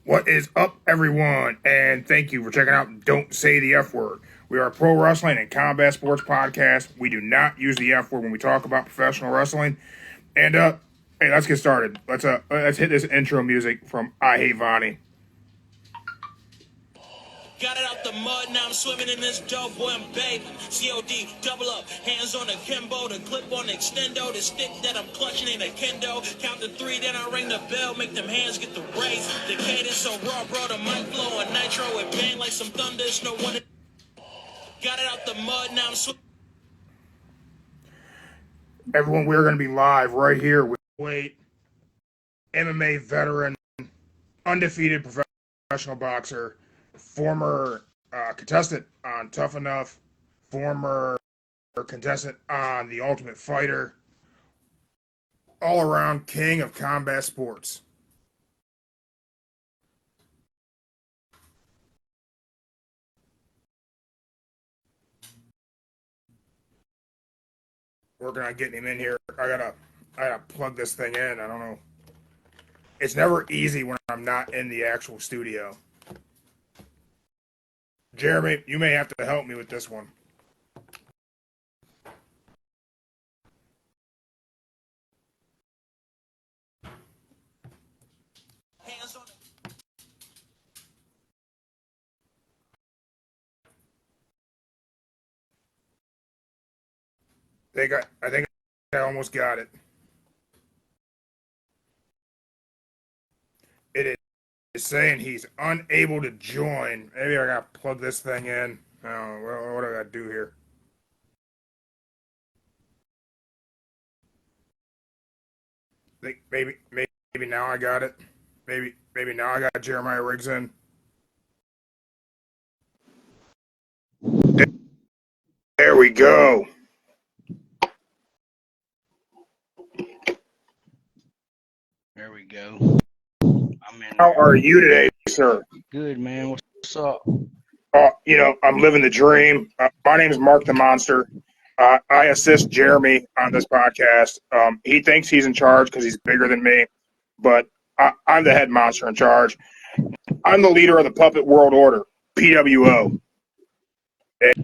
What is up, everyone? And thank you for checking out Don't Say the F Word. We are a pro wrestling and combat sports podcast. We do not use the F word when we talk about professional wrestling. And hey, let's get started. Let's hit this intro music from I Hate Vonnie. Got it out the mud, now I'm swimming in this dope boy, I'm baby. COD, double up, hands on the Kimbo, the clip on the extendo, the stick that I'm clutching in a kendo. Count to three, then I ring the bell, make them hands get the raise. The cadence so raw, bro, the mic flow on nitro, it bang like some thunder, it's no wonder. Got it out the mud, now I'm swimming. Everyone, we're going to be live right here with MMA veteran, undefeated professional boxer, former contestant on Tough Enough, former contestant on The Ultimate Fighter, all around king of combat sports. Working on getting him in here. I gotta plug this thing in. I don't know. It's never easy when I'm not in the actual studio. Jeremy, you may have to help me with this one. Hands on the I think I almost got it. It is saying he's unable to join. Maybe I gotta plug this thing in. Oh, what do I gotta do here? Maybe now I got it. Maybe now I got Jeremiah Riggs in. There we go. There we go. I'm in. How are you today, sir? Good, man. What's up? I'm living the dream. My name is Mark the Monster. I assist Jeremy on this podcast. He thinks he's in charge because he's bigger than me, but I'm the head monster in charge. I'm the leader of the Puppet World Order, PWO.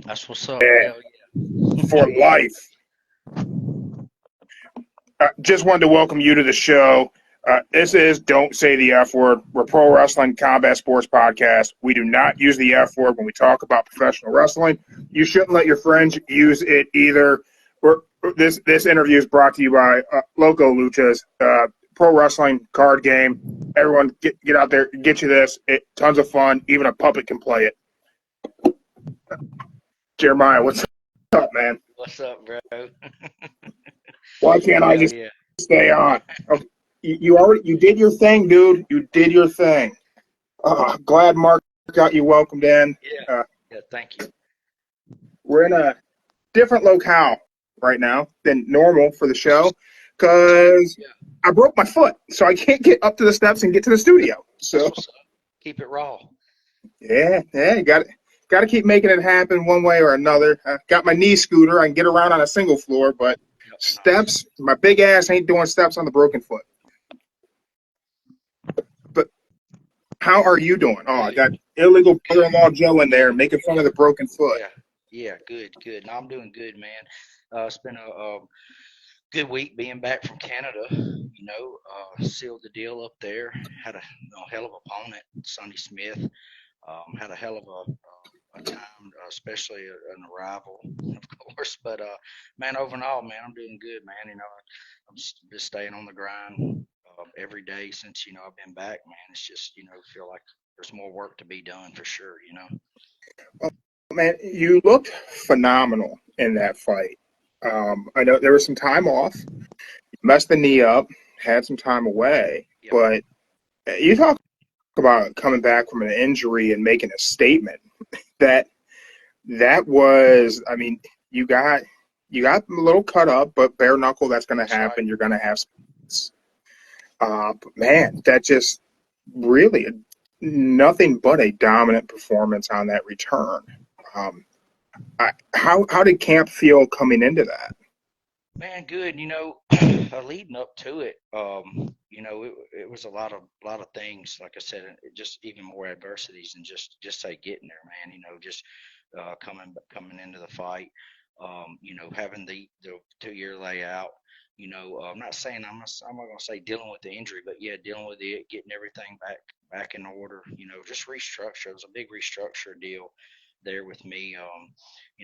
That's what's up. Hell yeah. For life. Just wanted to welcome you to the show. This is Don't Say the F Word. We're a pro wrestling combat sports podcast. We do not use the F word when we talk about professional wrestling. You shouldn't let your friends use it either. This interview is brought to you by Loco Luchas, pro wrestling card game. Everyone get out there, get you this. Tons of fun. Even a puppet can play it. Jeremiah, what's up, man? What's up, bro? Why can't I just stay on? Okay. You did your thing, dude. You did your thing. Glad Mark got you welcomed in. Yeah, thank you. We're in a different locale right now than normal for the show because I broke my foot, so I can't get up to the steps and get to the studio. So Keep it raw. Yeah, you got to keep making it happen one way or another. I got my knee scooter. I can get around on a single floor, but steps, my big ass ain't doing steps on the broken foot. But how are you doing? Oh, I got illegal brother-in-law Joe in there making fun of the broken foot. Yeah, good. No, I'm doing good, man. It's been a good week being back from Canada. Sealed the deal up there. Had a hell of opponent, Sonny Smith. Had a hell of a time, especially an arrival, of course. But man, overall, man, I'm doing good, man. I'm just staying on the grind every day since I've been back, man. It's just feel like there's more work to be done for sure. Well, man, you looked phenomenal in that fight. I know there was some time off, messed the knee up, had some time away, but you talk about coming back from an injury and making a statement. That was, I mean, you got a little cut up, but bare knuckle, that's going to happen. Right. You're going to have some. But man, that just really nothing but a dominant performance on that return. How did camp feel coming into that? Man, good. Leading up to it, it was a lot of things. Like I said, just even more adversities than just say getting there, man. Just coming into the fight. Having the 2 year layout. I'm not saying I'm not gonna say dealing with the injury, but yeah, dealing with it, getting everything back in order. Just restructure. It was a big restructure deal there with me.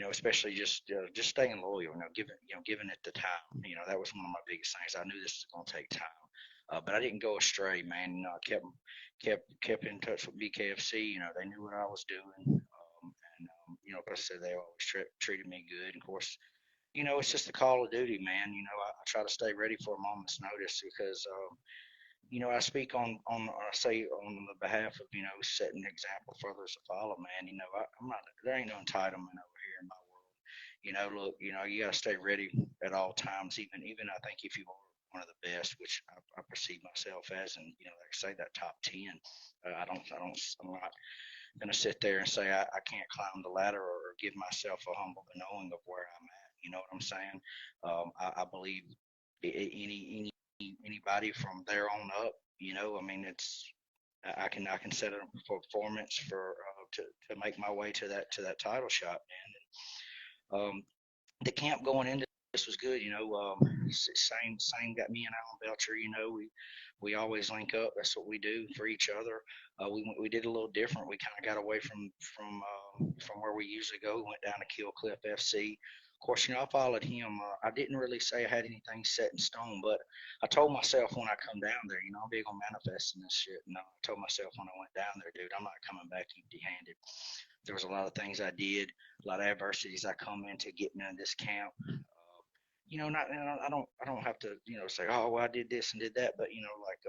Especially just staying loyal, giving it the time. That was one of my biggest things. I knew this was going to take time, but I didn't go astray, man. I kept in touch with BKFC. They knew what I was doing, and like I said, they always treated me good. And of course, it's just the call of duty, man. I try to stay ready for a moment's notice because I speak I say on the behalf of, setting an example for others to follow, man. I'm not, there ain't no entitlement over here in my world. Look, you got to stay ready at all times, even I think if you are one of the best, which I perceive myself as, and, like I say, that top 10, I'm not going to sit there and say I can't climb the ladder or give myself a humble knowing of where I'm at. You know what I'm saying? I believe anybody from there on up. I mean, I can set a performance to make my way to that title shot, man. The camp going into this was good. Same got me and Alan Belcher. We always link up. That's what we do for each other. We did a little different. We kind of got away from where we usually go. We went down to Kill Cliff FC. Of course, I followed him. I didn't really say I had anything set in stone, but I told myself when I come down there, I'm big on manifesting this shit. And I told myself when I went down there, dude, I'm not coming back empty-handed. There was a lot of things I did, a lot of adversities I come into getting into this camp. Not I don't have to say, oh, well, I did this and did that, but like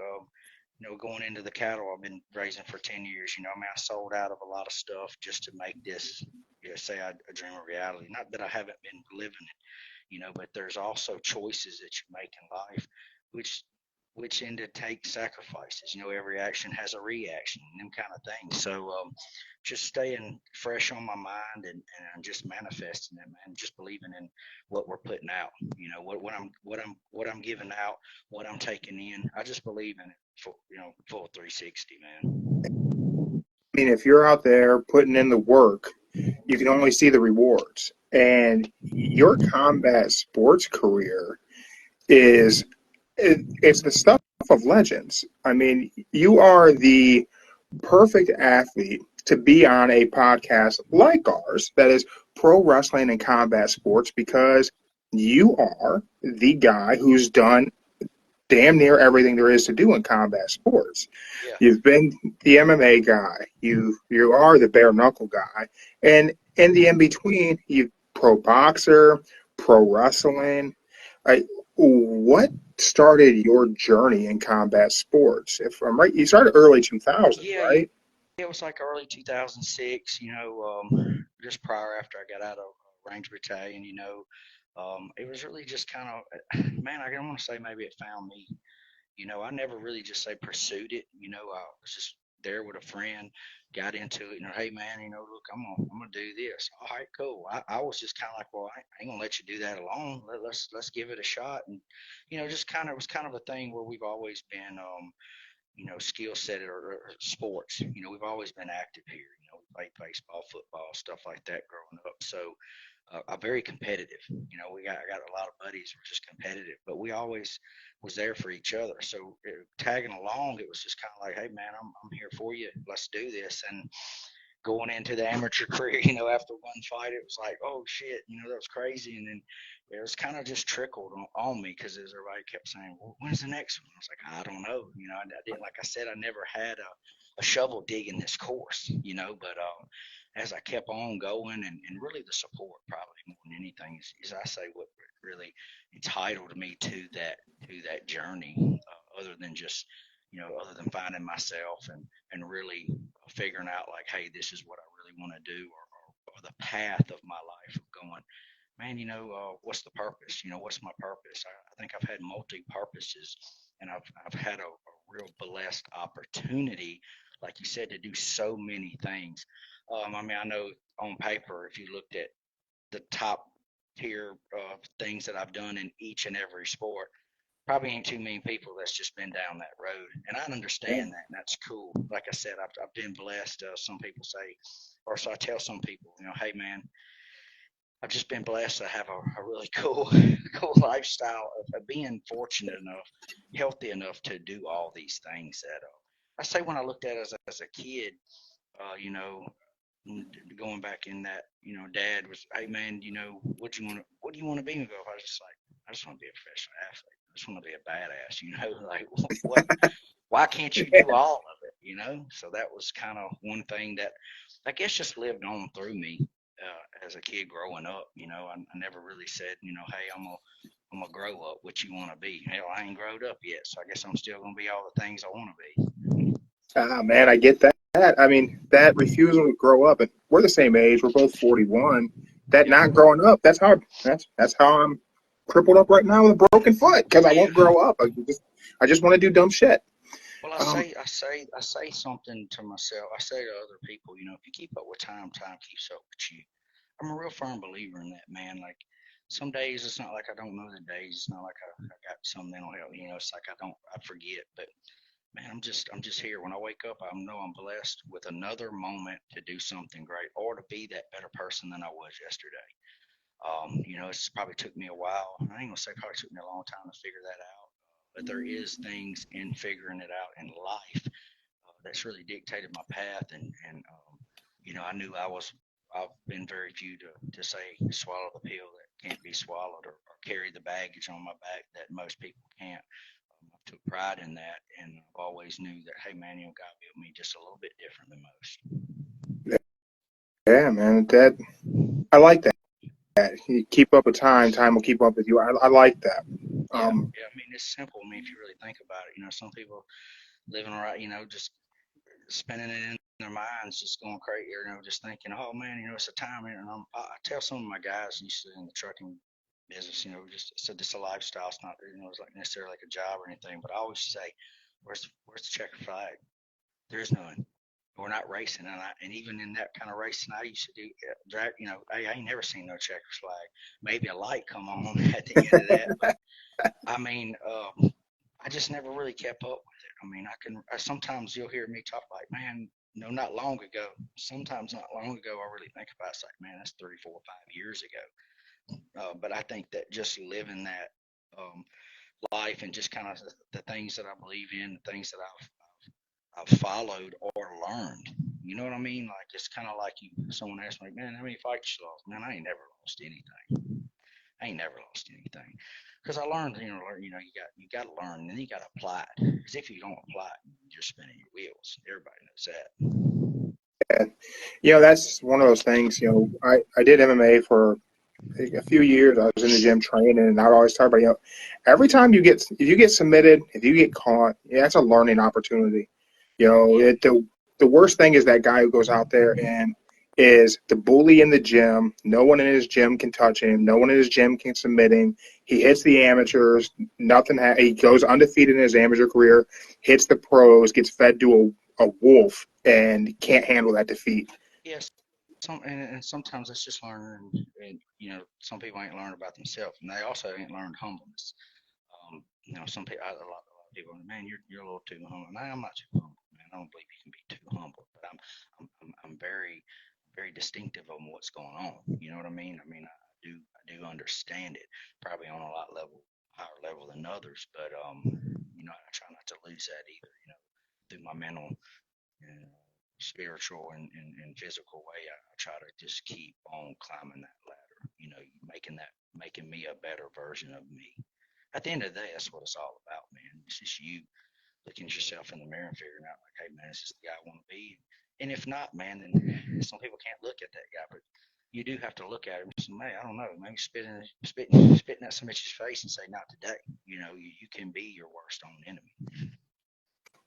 going into the cattle I've been raising for 10 years. I mean, I sold out of a lot of stuff just to make this, say a dream a reality. Not that I haven't been living it, but there's also choices that you make in life, which end to take sacrifices. Every action has a reaction, and them kind of things. So just staying fresh on my mind and just manifesting it, man. Just believing in what we're putting out. What I'm giving out, what I'm taking in. I just believe in it. Full 360, man. I mean, if you're out there putting in the work, you can only see the rewards. And your combat sports career is it's the stuff of legends. I mean, you are the perfect athlete to be on a podcast like ours that is pro wrestling and combat sports because you are the guy who's done damn near everything there is to do in combat sports. Yeah. You've been the MMA guy. You are the bare knuckle guy, and in the in between, you pro boxer, pro wrestling. I, what started your journey in combat sports? If I'm right, you started early 2000s, Yeah, yeah. right? It was like early 2006, just prior after I got out of Ranger Battalion, it was really just kind of, man, I don't want to say maybe it found me. I never really just say pursued it. I was just there with a friend, got into it, hey man, look, I'm gonna do this. All right, cool. I was just kind of like, well, I ain't gonna let you do that alone. Let's give it a shot, and just kind of it was kind of a thing where we've always been, skill set or sports. We've always been active here. We played baseball, football, stuff like that growing up. So I'm very competitive. I got a lot of buddies who are just competitive, but we always was there for each other. So tagging along, it was just kind of like, hey man, I'm here for you. Let's do this. And going into the amateur career, after one fight, it was like, oh shit, that was crazy. And then it was kind of just trickled on me because as everybody kept saying, well, when's the next one? I was like, I don't know. I didn't, like I said, I never had a shovel digging this course, but as I kept on going and really the support probably more than anything is I say what really entitled me to that journey, other than just, other than finding myself and really figuring out like, hey, this is what I really want to do, or the path of my life of going, man, what's the purpose? What's my purpose? I think I've had multi purposes, and I've had a real blessed opportunity, like you said, to do so many things. I mean, I know on paper, if you looked at the top tier things that I've done in each and every sport. Probably ain't too many people that's just been down that road, and I understand that, and that's cool. Like I said, I've been blessed. Some people say, or so I tell some people, hey man, I've just been blessed to have a really cool, cool lifestyle of being fortunate enough, healthy enough to do all these things that I say when I looked at it as a kid, going back in that, dad was, hey man, what do you want to be when you grow up? I was just like, I just want to be a professional athlete. I just want to be a badass, like what, why can't you do all of it? So that was kind of one thing that I guess just lived on through me as a kid growing up. I never really said, hey, I'm gonna grow up. What you want to be? Hell, I ain't growed up yet, so I guess I'm still gonna be all the things I want to be. Ah, man, I get that. I mean, that refusal to grow up, and we're the same age. We're both 41. That Yeah. not growing up, that's hard. That's how I'm crippled up right now with a broken foot because I won't grow up. I just want to do dumb shit. Well, Um, I say something to myself. I say to other people, if you keep up with time, time keeps up with you. I'm a real firm believer in that, man. Like some days, it's not like I don't know the days. It's not like I got some mental health. It's like I forget. But man, I'm just here. When I wake up, I know I'm blessed with another moment to do something great or to be that better person than I was yesterday. It's probably took me a while. I ain't gonna say probably took me a long time to figure that out. But there is things in figuring it out in life that's really dictated my path, and I knew I've been very few to say swallow the pill that can't be swallowed or carry the baggage on my back that most people can't. I took pride in that, and I've always knew that, hey man, God built me just a little bit different than most. yeah, man, I like that. You keep up with time, time will keep up with you. I like that. Yeah, Um, yeah. I mean, it's simple. I mean, if you really think about it, some people living right, just spinning it in their minds, just going crazy, just thinking, oh man, it's a time here. And I tell some of my guys used to in the trucking business, just said this is a lifestyle. It's not, it's like necessarily like a job or anything. But I always say, where's the checker flag? There's none. We're not racing, and even in that kind of racing, I used to do drag. I ain't never seen no checker flag. Maybe a light come on at the end of that, but I mean, I just never really kept up with it. I mean, sometimes you'll hear me talk like, man, no, not long ago. Sometimes not long ago, I really think about it, it's like, man, that's 3, 4, 5 years ago. But I think that just living that um, life and just kind of the things that I believe in, the things that I've followed or learned. You know what I mean? Like it's kind of like someone asked me, man, how many fights you lost? Man, I ain't never lost anything. I ain't never lost anything because I learned, you got to learn and then you got to apply it. Because if you don't apply it, you're spinning your wheels. Everybody knows that. and, that's one of those things. I did MMA for a few years. I was in the gym training, and I'd always talk about, every time if you get submitted, if you get caught, that's a learning opportunity. Yeah, The worst thing is that guy who goes out there and is the bully in the gym. No one in his gym can touch him. No one in his gym can submit him. He hits the amateurs. He goes undefeated in his amateur career, hits the pros, gets fed to a wolf, and can't handle that defeat. yes. And sometimes it's just learning, and some people ain't learned about themselves, and they also ain't learned humbleness. Some people, a lot of people, man, you're a little too humble. Man, I'm not too humble, man. I don't believe you can be too humble, but I'm very, very distinctive on what's going on. You know what I mean? I mean, I do understand it, probably on a lot higher level than others, but I try not to lose that either. Through my mental, uh, spiritual, and physical way, I try to just keep on climbing that ladder. Making me a better version of me. At the end of the day, that's what it's all about, man. It's just you looking at yourself in the mirror and figuring out, like, hey, man, this is the guy I want to be. And if not, man, then some people can't look at that guy, but you do have to look at him and say, man, I don't know, maybe spitting at somebody's face and say, not today. You can be your worst own enemy.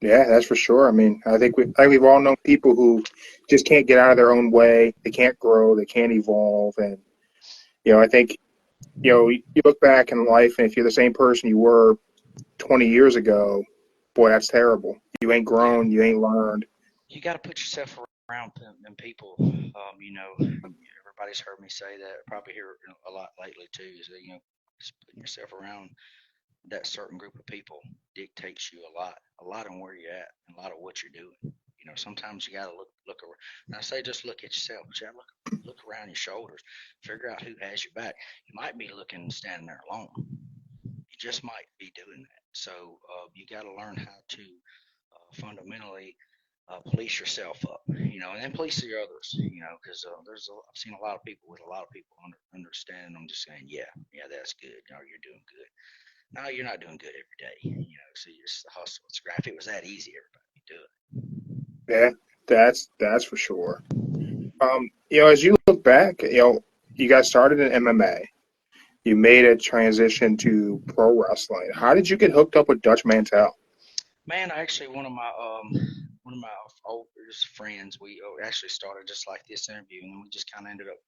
Yeah, that's for sure. I mean, we've all known people who just can't get out of their own way. They can't grow. They can't evolve. And I think you look back in life, and if you're the same person you were 20 years ago, boy, that's terrible. You ain't Yeah, grown. You ain't learned. you got to put yourself around them people. Everybody everybody's heard me say that. Probably hear it a lot lately too. Is that just putting yourself around that certain group of people dictates you a lot on where you're at, and a lot of what you're doing. Sometimes you gotta look around. And I say just look at yourself, but you gotta look around your shoulders, figure out who has your back. You might be looking standing there alone. You just might be doing that. So you got to learn how to fundamentally police yourself up, and then police the others, because I've seen a lot of people with a lot of people understanding. I'm just saying, yeah, that's good. You're doing good. No, you're not doing good every day, so it's the hustle. It's if it was that easy, everybody would do it. Yeah, that's for sure. As you look back, you got started in MMA. You made a transition to pro wrestling. How did you get hooked up with Dutch Mantel? Man, actually, one of my oldest friends, we actually started just like this interview, and we just kind of ended up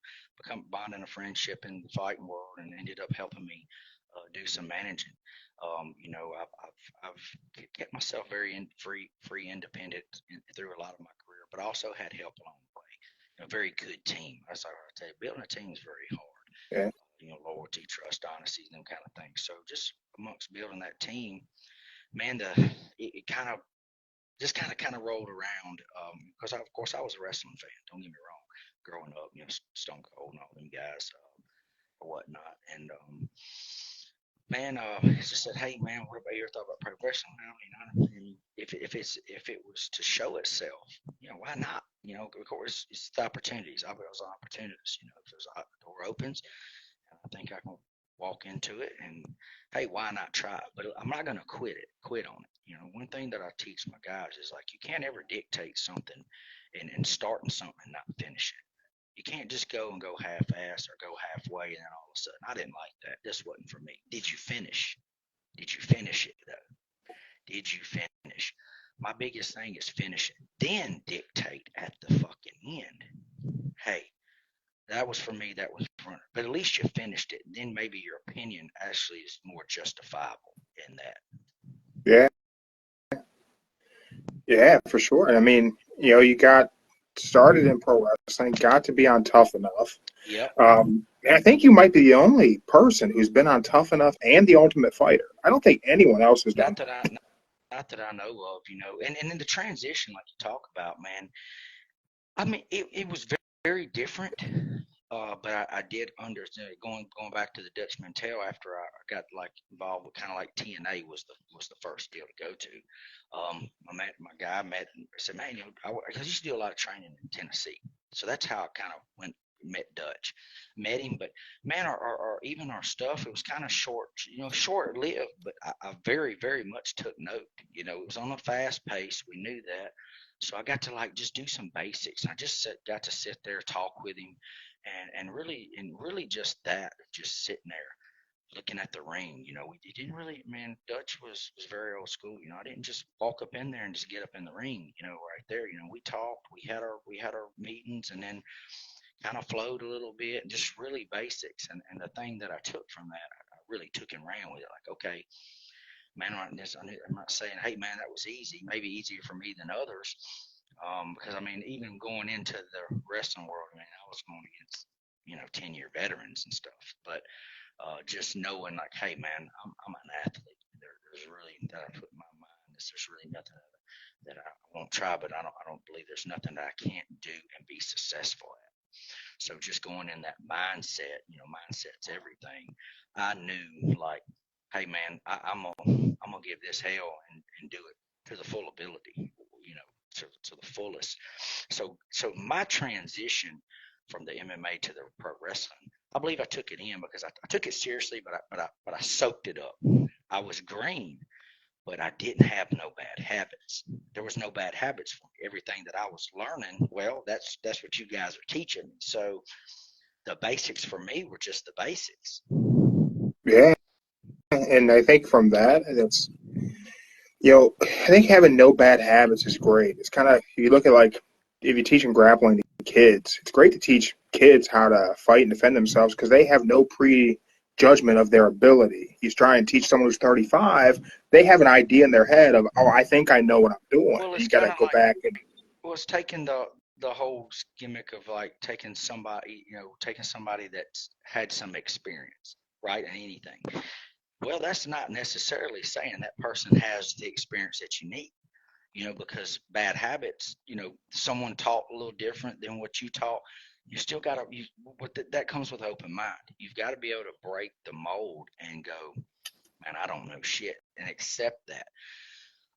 bonding a friendship in the fighting world, and ended up helping me do some managing. I've kept myself very free, independent through a lot of my career, but also had help along the way. A very good team. That's all I tell you. Building a team is very hard. Yeah. Loyalty, trust, honesty, them kind of things. So just amongst building that team, man, it kind of rolled around, because of course I was a wrestling fan. Don't get me wrong. Growing up, Stone Cold and all them guys or whatnot, and man, he just said, "Hey, man, what about your thought about pro wrestling?" If it was to show itself, why not? Of course, it's the opportunities. I was opportunities. If there's a door opens, I think I can walk into it, and hey, why not try it? But I'm not gonna quit on it. One thing that I teach my guys is like you can't ever dictate something and starting something and not finish it. You can't just go and go half-ass or go halfway and then all of a sudden, I didn't like that. This wasn't for me. Did you finish? Did you finish it though? Did you finish? My biggest thing is finish it. Then dictate at the fucking end. Hey, that was for me. That was for, but at least you finished it. Then maybe your opinion actually is more justifiable in that. Yeah. Yeah, for sure. I mean, you got started in pro wrestling, got to be on Tough Enough. Yep. I think you might be the only person who's been on Tough Enough and The Ultimate Fighter. I don't think anyone else has done that. Not that I know of, and in the transition, like you talk about, man, I mean, it was very, very different. But I did understand going back to the Dutch Mantel after I got like involved with kind of like TNA was the first deal to go to. I met my guy, I said, man, I used to do a lot of training in Tennessee, so that's how I kind of met Dutch, met him. But man, our even our stuff, it was kind of short lived, but I very, very much took note. It was on a fast pace. We knew that. So I got to like just do some basics. I just got to sit there, talk with him, and really just sitting there looking at the ring. We didn't really, man. Dutch was very old school. I didn't just walk up in there and just get up in the ring. Right there. We talked. We had our meetings, and then kind of flowed a little bit, and just really basics. And the thing that I took from that, I really took and ran with it. Like, okay, man, I'm not saying, hey, man, that was easy. Maybe easier for me than others. Because I mean, even going into the wrestling world, I mean, I was going against 10-year veterans and stuff. But just knowing, like, hey, man, I'm an athlete. There's really that I put in my mind. There's really nothing that I won't try, but I don't believe there's nothing that I can't do and be successful at. So just going in that mindset, mindset's everything. I knew, like, hey, man, I'm gonna give this hell and do it to the full ability, to the fullest. So my transition from the MMA to the pro wrestling, I believe I took it in because I took it seriously, but I soaked it up. I was green, but I didn't have no bad habits. There was no bad habits for me. Everything that I was learning, well, that's what you guys are teaching me. So the basics for me were just the basics. Yeah. And I think from that, I think having no bad habits is great. It's kind of, you look at like, if you're teaching grappling to kids, it's great to teach kids how to fight and defend themselves because they have no prejudgment of their ability. He's trying to teach someone who's 35, they have an idea in their head of, I think I know what I'm doing. Well, You got to go back and. Well, it's taking the the whole gimmick of like taking somebody, taking somebody that's had some experience, right, in anything. Well, that's not necessarily saying that person has the experience that you need, because bad habits, someone taught a little different than what you taught. You still got to, that comes with open mind. You've got to be able to break the mold and go, man, I don't know shit, and accept that.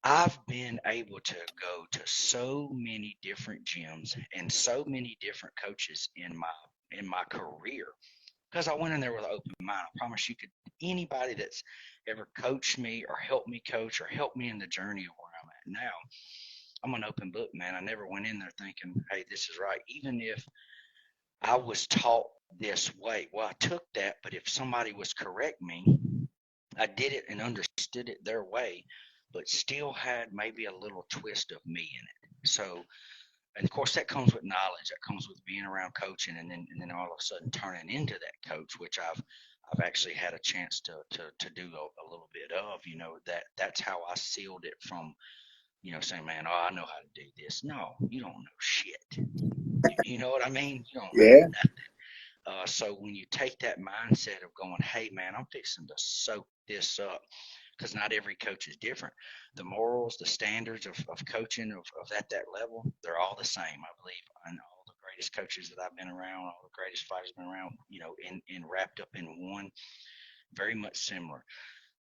I've been able to go to so many different gyms and so many different coaches in my career because I went in there with an open mind. I promise you, could anybody that's ever coached me or helped me coach or helped me in the journey of where I'm at now, I'm an open book, man. I never went in there thinking, hey, this is right. Even if I was taught this way, well, I took that, but if somebody was correct me, I did it and understood it their way, but still had maybe a little twist of me in it. So, and of course, that comes with knowledge. That comes with being around coaching, and then all of a sudden turning into that coach, which I've actually had a chance to do a little bit of. That's how I sealed it from saying, man, oh, I know how to do this. No, you don't know shit. You know what I mean? You don't know Yeah. nothing. So when you take that mindset of going, hey, man, I'm fixing to soak this up, because not every coach is different. The morals, the standards of coaching of at that level, they're all the same, I believe. And all the greatest coaches that I've been around, all the greatest fighters I've been around, in wrapped up in one, very much similar.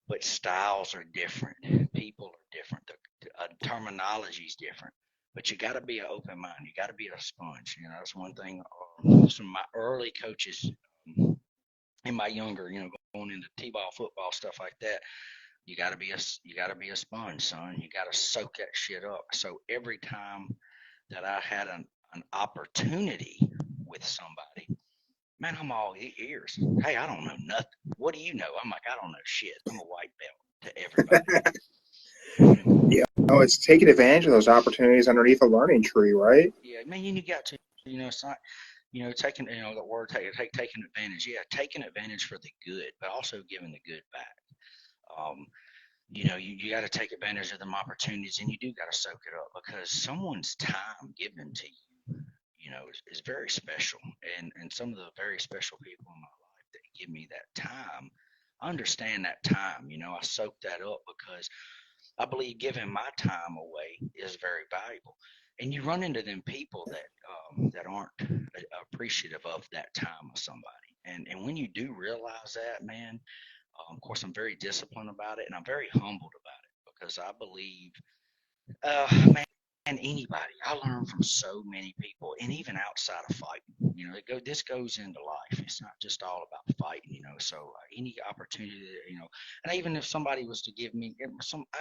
But styles are different. People are different. The terminology is different. But you got to be an open mind. You got to be a sponge. That's one thing. Some of my early coaches, in my younger, going into t-ball, football, stuff like that, you gotta be a sponge, son. You gotta soak that shit up. So every time that I had an opportunity with somebody, man, I'm all ears. Hey, I don't know nothing. What do you know? I'm like, I don't know shit. I'm a white belt to everybody. Yeah. No, it's taking advantage of those opportunities underneath a learning tree, right? Yeah, man, you got to, it's not, taking, the word taking advantage. Yeah, taking advantage for the good, but also giving the good back. Um, you got to take advantage of them opportunities, and you do got to soak it up, because someone's time given to you, is very special. And some of the very special people in my life that give me that time, I understand that time. I soak that up because I believe giving my time away is very valuable. And you run into them people that aren't appreciative of that time of somebody. And when you do realize that, man, of course, I'm very disciplined about it, and I'm very humbled about it, because I believe, man, anybody. I learn from so many people, and even outside of fighting. This goes into life. It's not just all about fighting. So any opportunity, and even if somebody was to give me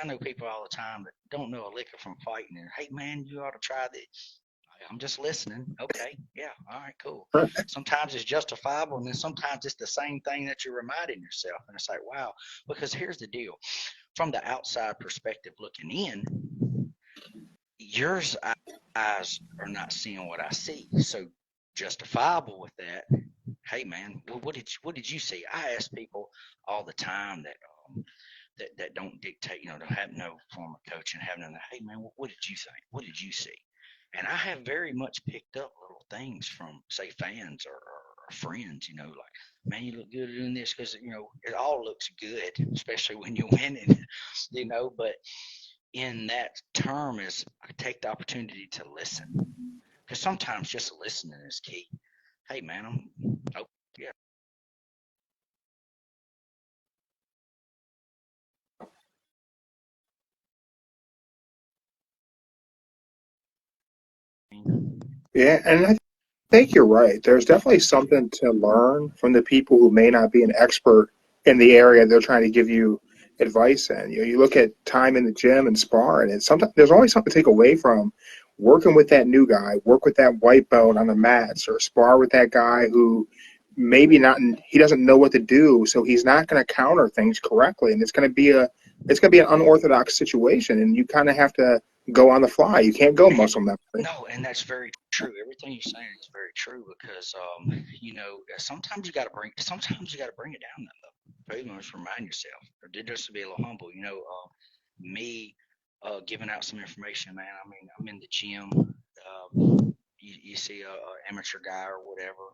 I know people all the time that don't know a liquor from fighting, and hey, man, you ought to try this. I'm just listening. Okay. Yeah. All right. Cool. Sometimes it's justifiable, and then sometimes it's the same thing that you're reminding yourself. And it's like, wow, because here's the deal, from the outside perspective looking in, yours eyes are not seeing what I see. So justifiable with that. Hey, man, what did you see? I ask people all the time that don't dictate, don't have no form of coaching, have none of that. Hey, man, what did you think? What did you see? And I have very much picked up little things from, say, fans or friends, like, man, you look good at doing this, because, it all looks good, especially when you're winning, but in that term is I take the opportunity to listen, because sometimes just listening is key. Hey, man, oh, yeah. Yeah, and I think you're right. There's definitely something to learn from the people who may not be an expert in the area they're trying to give you advice in. You look at time in the gym and sparring, and sometimes there's always something to take away from working with that new guy, work with that white belt on the mats, or spar with that guy who maybe not he doesn't know what to do, so he's not going to counter things correctly, and it's going to be an unorthodox situation, and you kind of have to go on the fly. You can't go muscle memory. No, and that's very true. Everything you're saying is very true, because sometimes you got to bring it down that level. Pretty much remind yourself, or just to be a little humble. Me giving out some information, man. I mean, I'm in the gym. you see a amateur guy or whatever,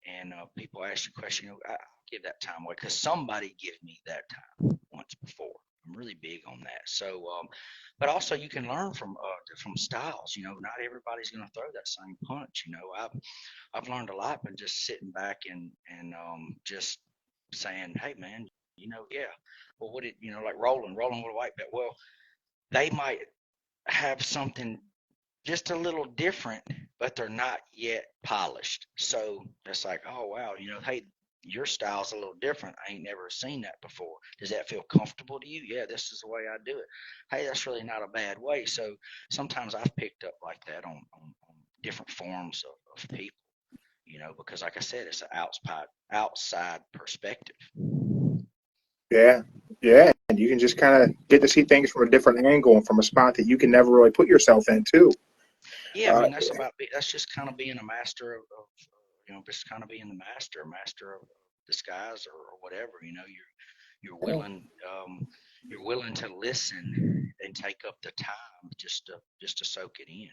and people ask you a question, I give that time away because somebody give me that time once before. I'm really big on that. So, but also you can learn from styles. Not everybody's going to throw that same punch. I've learned a lot by just sitting back and just saying, hey man, yeah. Well, what did like rolling with a white belt? Well, they might have something just a little different, but they're not yet polished. So it's like, oh wow, hey, your style's a little different. I ain't never seen that before. Does that feel comfortable to you? Yeah, this is the way I do it. Hey, that's really not a bad way. So sometimes I've picked up like that on different forms of people, because like I said, it's an outside perspective. Yeah, yeah, and you can just kind of get to see things from a different angle and from a spot that you can never really put yourself in too. Yeah, I Uh, mean that's just kind of being a master of just kind of being the master of disguise or whatever. You're willing you're willing to listen and take up the time just to soak it in.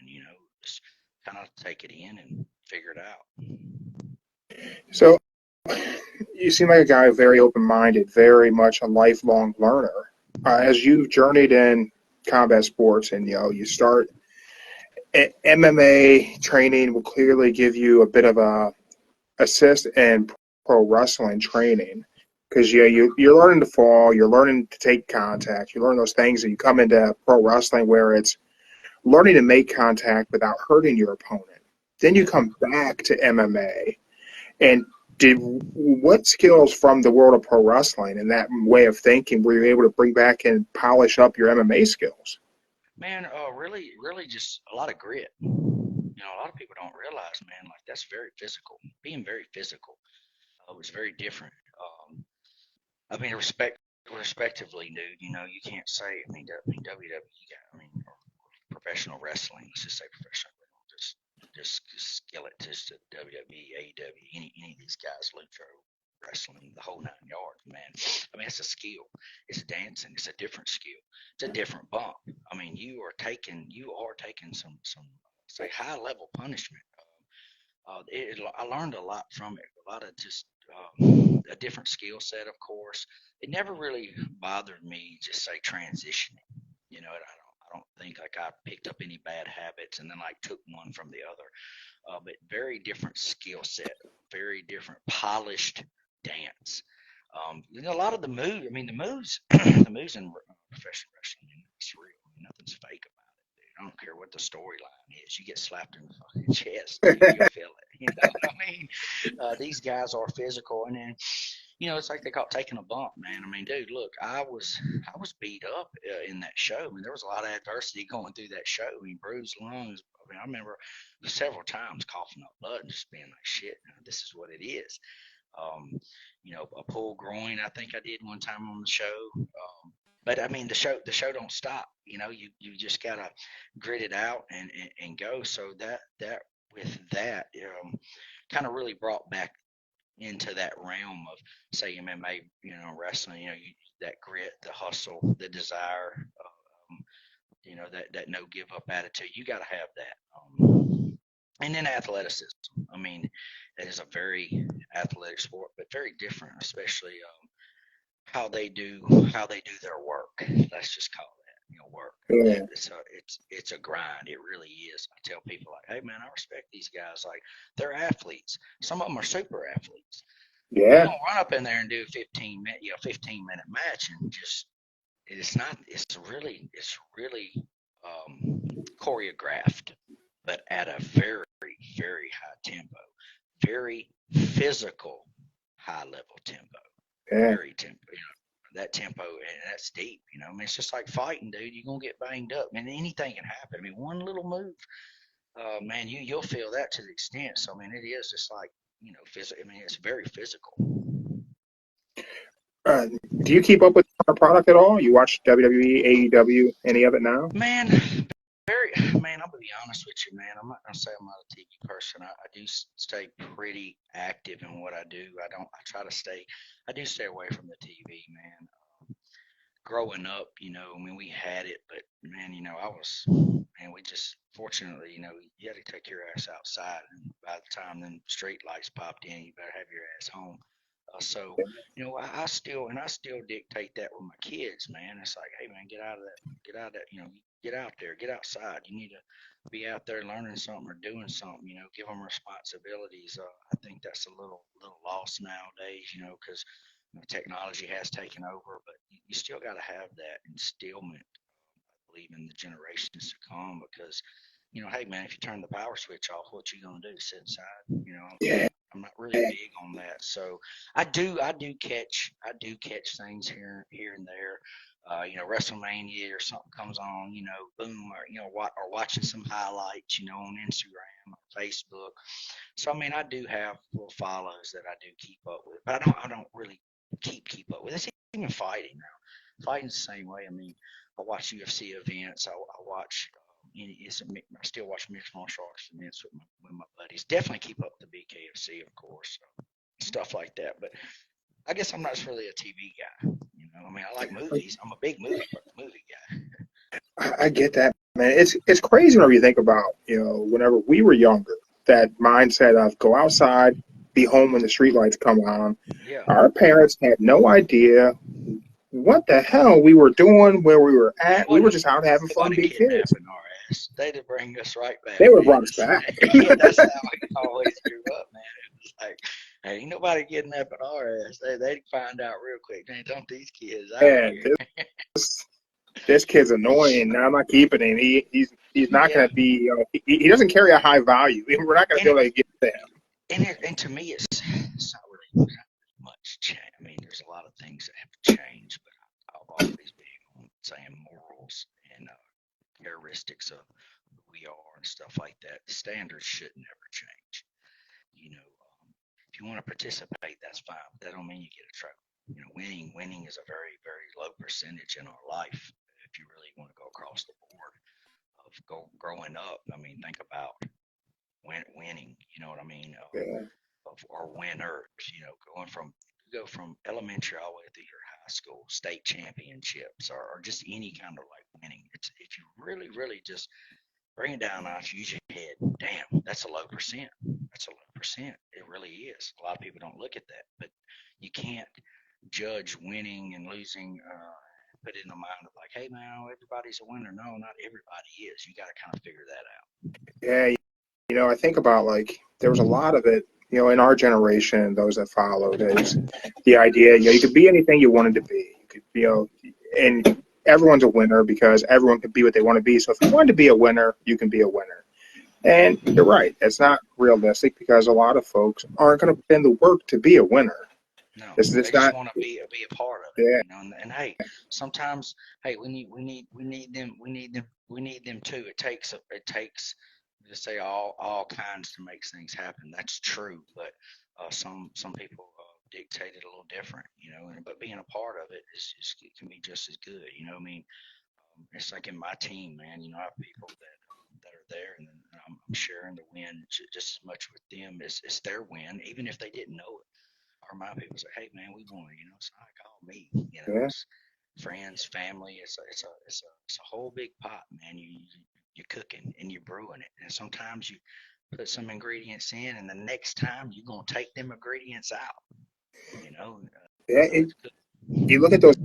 Just kind of take it in and figure it out. so you seem like a guy very open-minded, very much a lifelong learner. As you've journeyed in combat sports, and you start MMA training will clearly give you a bit of a assist in pro wrestling training because you're learning to fall, you're learning to take contact, you learn those things that you come into pro wrestling where it's learning to make contact without hurting your opponent. Then you come back to MMA and did what skills from the world of pro wrestling and that way of thinking were you able to bring back and polish up your MMA skills? Man, really, really just a lot of grit. A lot of people don't realize, man, like that's very physical. Being very physical was very different. I mean, respectively, dude. You can't say. WWE. Or professional wrestling. Let's just say professional. Just scale it to WWE, AEW, any of these guys, Lucha wrestling, the whole 9 yards, man. I mean, it's a skill. It's dancing. It's a different skill. It's a different bump. I mean, you are taking some say high level punishment. I learned a lot from it. A lot of just a different skill set, of course. It never really bothered me, just say transitioning. I don't think like I picked up any bad habits and then like took one from the other. But very different skill set, very different polished dance. A lot of the moves. I mean, the moves, the moves in professional wrestling, it's real. I mean, nothing's fake about it, dude. I don't care what the storyline is. You get slapped in the fucking chest, dude, you'll feel it. You know what I mean? These guys are physical, and then it's like they call it taking a bump, man. I mean, dude, look, I was beat up in that show. I mean, there was a lot of adversity going through that show. I mean, bruised lungs. I mean, I remember several times coughing up blood and just being like, shit, this is what it is. A pulled groin. I think I did one time on the show. But I mean, the show don't stop. You just gotta grit it out and go. So that with that, kind of really brought back into that realm of say MMA, wrestling. That grit, the hustle, the desire, that no give up attitude. You got to have that. And then athleticism. I mean, it is a very athletic sport, but very different, especially how they do their work. Let's just call that work. Yeah. It's a grind. It really is. I tell people like, hey man, I respect these guys. Like they're athletes. Some of them are super athletes. You Yeah. don't run up in there and do 15-minute match and just it's really choreographed, but at a very very high tempo, very physical high level tempo, Yeah. very tempo. That tempo and that's deep. I mean, it's just like fighting, dude. You're gonna get banged up. I mean, anything can happen. I mean, one little move, man, you'll feel that to the extent. So I mean, it is just like physical. I mean, it's very physical. Uh, do you keep up with our product at all? You watch WWE, AEW, any of it now? Man, man, I'm gonna be honest with you, man. I'm not gonna say I'm not a TV person. I do stay pretty active in what I do. I try to stay. I do stay away from the TV, man. Growing up, I mean, we had it, but man, I was, man, and we just, fortunately, you had to take your ass outside. And by the time them street lights popped in, you better have your ass home. So, I still dictate that with my kids, man. It's like, hey, man, get out of that, get out there, get outside. You need to be out there learning something or doing something, give them responsibilities. I think that's a little lost nowadays, because technology has taken over, but you still got to have that instillment, I believe, in the generations to come, because hey, man, if you turn the power switch off, what you gonna do? Sit inside? Yeah. I'm not really big on that. So I do catch things here and there. WrestleMania or something comes on, boom, or watching some highlights, on Instagram or Facebook. So I mean, I do have little follows that I do keep up with, but I don't really keep up with. It's even fighting now. Fighting's the same way. I mean, I watch UFC events. I watch. I still watch mixed martial arts events with my buddies. Definitely keep up the BKFC, of course, stuff like that. But I guess I'm not really a TV guy. I mean, I like movies. I'm a big movie guy. I get that, man. It's crazy whenever you think about, whenever we were younger, that mindset of go outside, be home when the streetlights come on. Yeah. Our parents had no idea what the hell we were doing, where we were Man, at. We were just out having fun, nobody being kids. kidnapping our ass. They'd bring us right back, They would have man. brought us back. Yeah, that's how we always grew up, man. It was like, hey, ain't nobody kidnapping our ass. They'd find out real quick. Man, don't these kids out Man, here. this kid's annoying. No, I'm not keeping him. He's not Yeah. going to be. He doesn't carry a high value. We're not going to be able to get to him. And to me, it's not really much change. I mean, there's a lot of things that have changed, but I've always been on saying morals and characteristics of who we are and stuff like that. The standards should never change. If you want to participate, that's fine, but that don't mean you get a trophy. Winning is a very, very low percentage in our life. If you really want to go across the board of growing up, I mean, think about winning. You know what I mean? Yeah. Of our winners. Go from elementary all the way through your high school, state championships, or just any kind of like winning. It's if you really, really just bring it down a notch, use your head. Damn, that's a low percent. That's a low percent. It really is. A lot of people don't look at that, but you can't judge winning and losing. Put it in the mind of like, hey man, everybody's a winner. No, not everybody is. You got to kind of figure that out. Yeah, I think about like there was a lot of it, in our generation and those that followed is the idea, you could be anything you wanted to be. You could, and everyone's a winner because everyone can be what they want to be. So if you want to be a winner, you can be a winner. And you're right, it's not realistic because a lot of folks aren't going to put in the work to be a winner. No, They just want to be a part of it, yeah, And hey, sometimes, hey, we need them too. It takes to say all kinds to make things happen. That's true, but some people dictate it a little different, but being a part of it it can be just as good. I mean, it's like in my team, man. I have people that are there, and then I'm sharing the win just as much with them as it's their win, even if they didn't know it. I remind people, say, hey man, we won. It's not like all me. yeah. It's friends, family. It's a whole big pot, man. You're cooking and you're brewing it, and sometimes you put some ingredients in, and the next time you're gonna take them ingredients out. Yeah, So it's good. you look at those.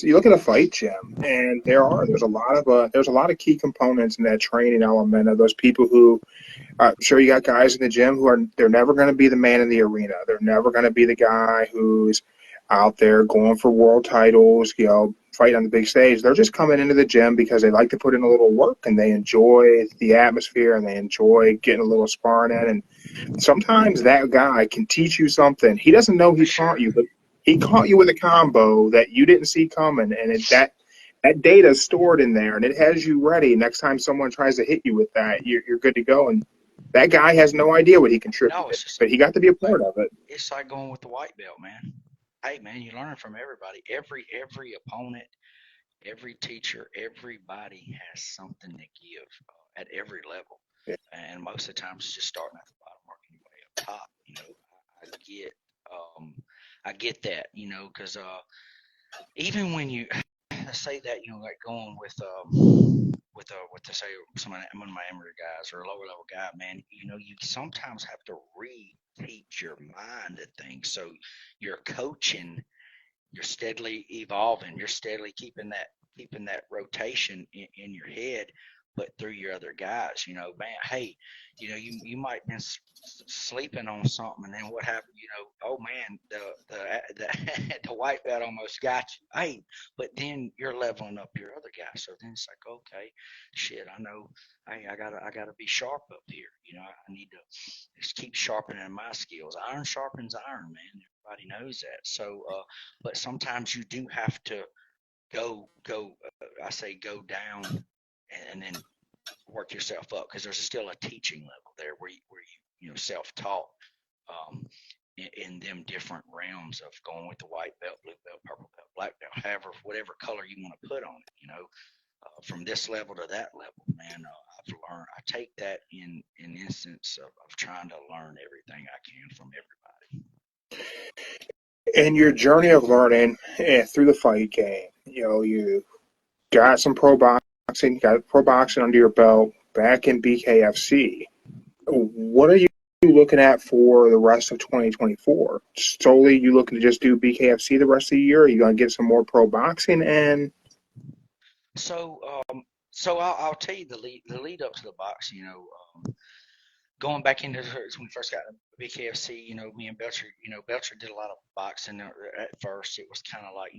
You look at a fight gym, and there's a lot of key components in that training element of those people who sure, you got guys in the gym they're never going to be the man in the arena. They're never going to be the guy who's out there going for world titles, fight on the big stage. They're just coming into the gym because they like to put in a little work and they enjoy the atmosphere and they enjoy getting a little sparring in. And sometimes that guy can teach you something. He doesn't know For he sure. caught you, but he caught you with a combo that you didn't see coming, and that data is stored in there, and it has you ready. Next time someone tries to hit you with that, you're good to go. And that guy has no idea what he No, contributed, it's just but he got to be a like part of it. it's like going with the white belt, man. Hey man, you learn from everybody. Every opponent, every teacher, everybody has something to give at every level, Yeah, and most of the times it's just starting at the bottom, working your way up top. I get, um, I get that, because even when you say that, like going with with the say one of my amateur guys or a lower level guy, man, you sometimes have to reteach your mind at things. So you're coaching, you're steadily evolving, you're steadily keeping that rotation in your head, but through your other guys, man, hey, you might have been sleeping on something, and then what happened, oh man, the white belt almost got you, hey, but then you're leveling up your other guy, so then it's like, okay, shit, I know, hey, I gotta be sharp up here, I need to just keep sharpening my skills. Iron sharpens iron, man. Everybody knows that. So, but sometimes you do have to go. I say go down and then work yourself up, because there's still a teaching level there where you self-taught um, in them different realms of going with the white belt, blue belt, purple belt, black belt, however, whatever color you want to put on it. From this level to that level, man, I've learned. I take that in instance of trying to learn everything I can from everybody. In your journey of learning through the fight game, you got some got pro boxing under your belt back in BKFC. What are you looking at for the rest of 2024? Solely, you looking to just do BKFC the rest of the year? Or are you going to get some more pro boxing in? So, I'll tell you the lead up to the box. Going back into when we first got to BKFC, me and Belcher, Belcher did a lot of boxing at first. It was kind of like,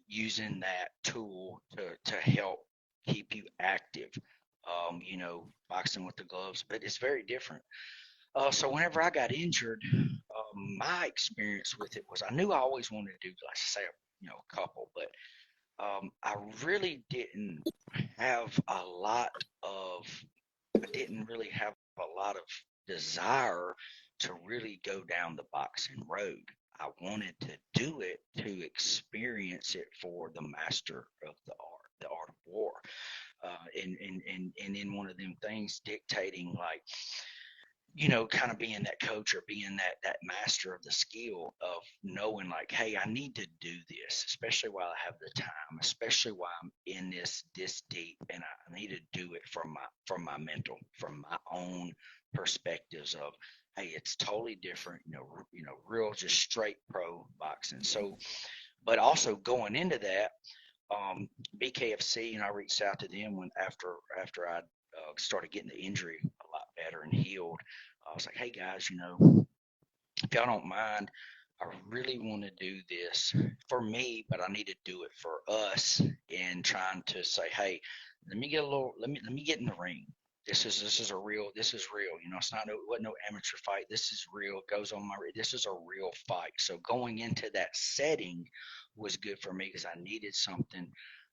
using that tool to help keep you active, boxing with the gloves, but it's very different. So whenever I got injured, my experience with it was I knew I always wanted to do, like I say, a couple, but I really didn't have a lot of, I didn't really have a lot of desire to really go down the boxing road. I wanted to do it to experience it for the master of the art of war, and in one of them things dictating, like, kind of being that coach or being that master of the skill of knowing, like, hey, I need to do this, especially while I have the time, especially while I'm in this deep, and I need to do it from my mental, from my own perspectives of, hey, it's totally different, real just straight pro boxing. So, but also going into that, BKFC, I reached out to them when after I started getting the injury a lot better and healed. I was like, hey guys, if y'all don't mind, I really want to do this for me, but I need to do it for us. And trying to say, hey, let me get in the ring. This is real. It's not it wasn't no amateur fight. This is real. It goes on this is a real fight. So going into that setting was good for me, because I needed something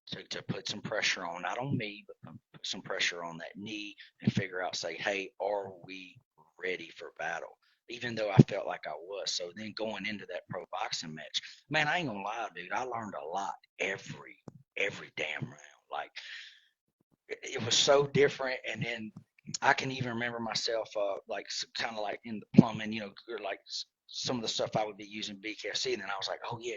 to put some pressure on, not on me, but put some pressure on that knee and figure out, say, hey, are we ready for battle? Even though I felt like I was. So then going into that pro boxing match, man, I ain't gonna lie, dude, I learned a lot every damn round. Like, it was so different. And then I can even remember myself, like, kind of like in the plumbing, or like some of the stuff I would be using BKFC, and then I was like, oh yeah,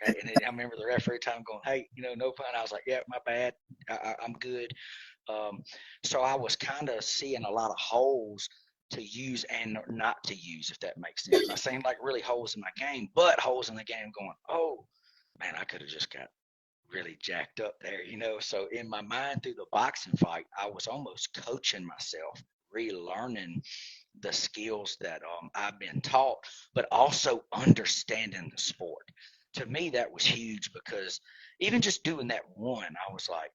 and then I remember the referee time going, hey, no fun. I was like, yeah, my bad, I'm good. So I was kind of seeing a lot of holes to use and not to use, if that makes sense. Not saying like really holes in my game, but holes in the game going, oh man, I could have just got really jacked up there, So in my mind, through the boxing fight, I was almost coaching myself, relearning the skills that I've been taught, but also understanding the sport. To me, that was huge, because even just doing that one, I was like,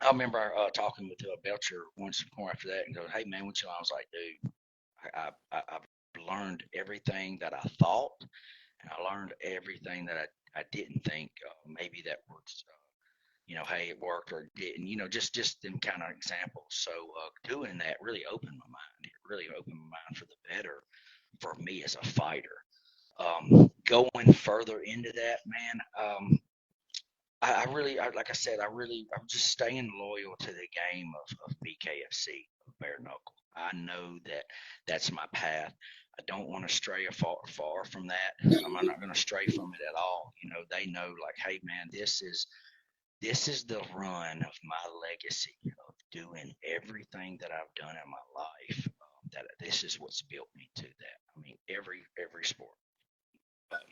I remember talking with Belcher once more after that and go, hey man, what you? I was like, dude, I've learned everything that I thought, and I learned everything that I didn't think maybe that was, hey, it worked or it didn't, just them kind of examples. So doing that really opened my mind. It really opened my mind for the better for me as a fighter. Going further into that, man, like I said, I'm just staying loyal to the game of BKFC, of bare knuckle. I know that that's my path. I don't want to stray far from that. I'm not going to stray from it at all. They know, like, hey man, this is the run of my legacy of doing everything that I've done in my life, that this is what's built me to that. I mean, every sport,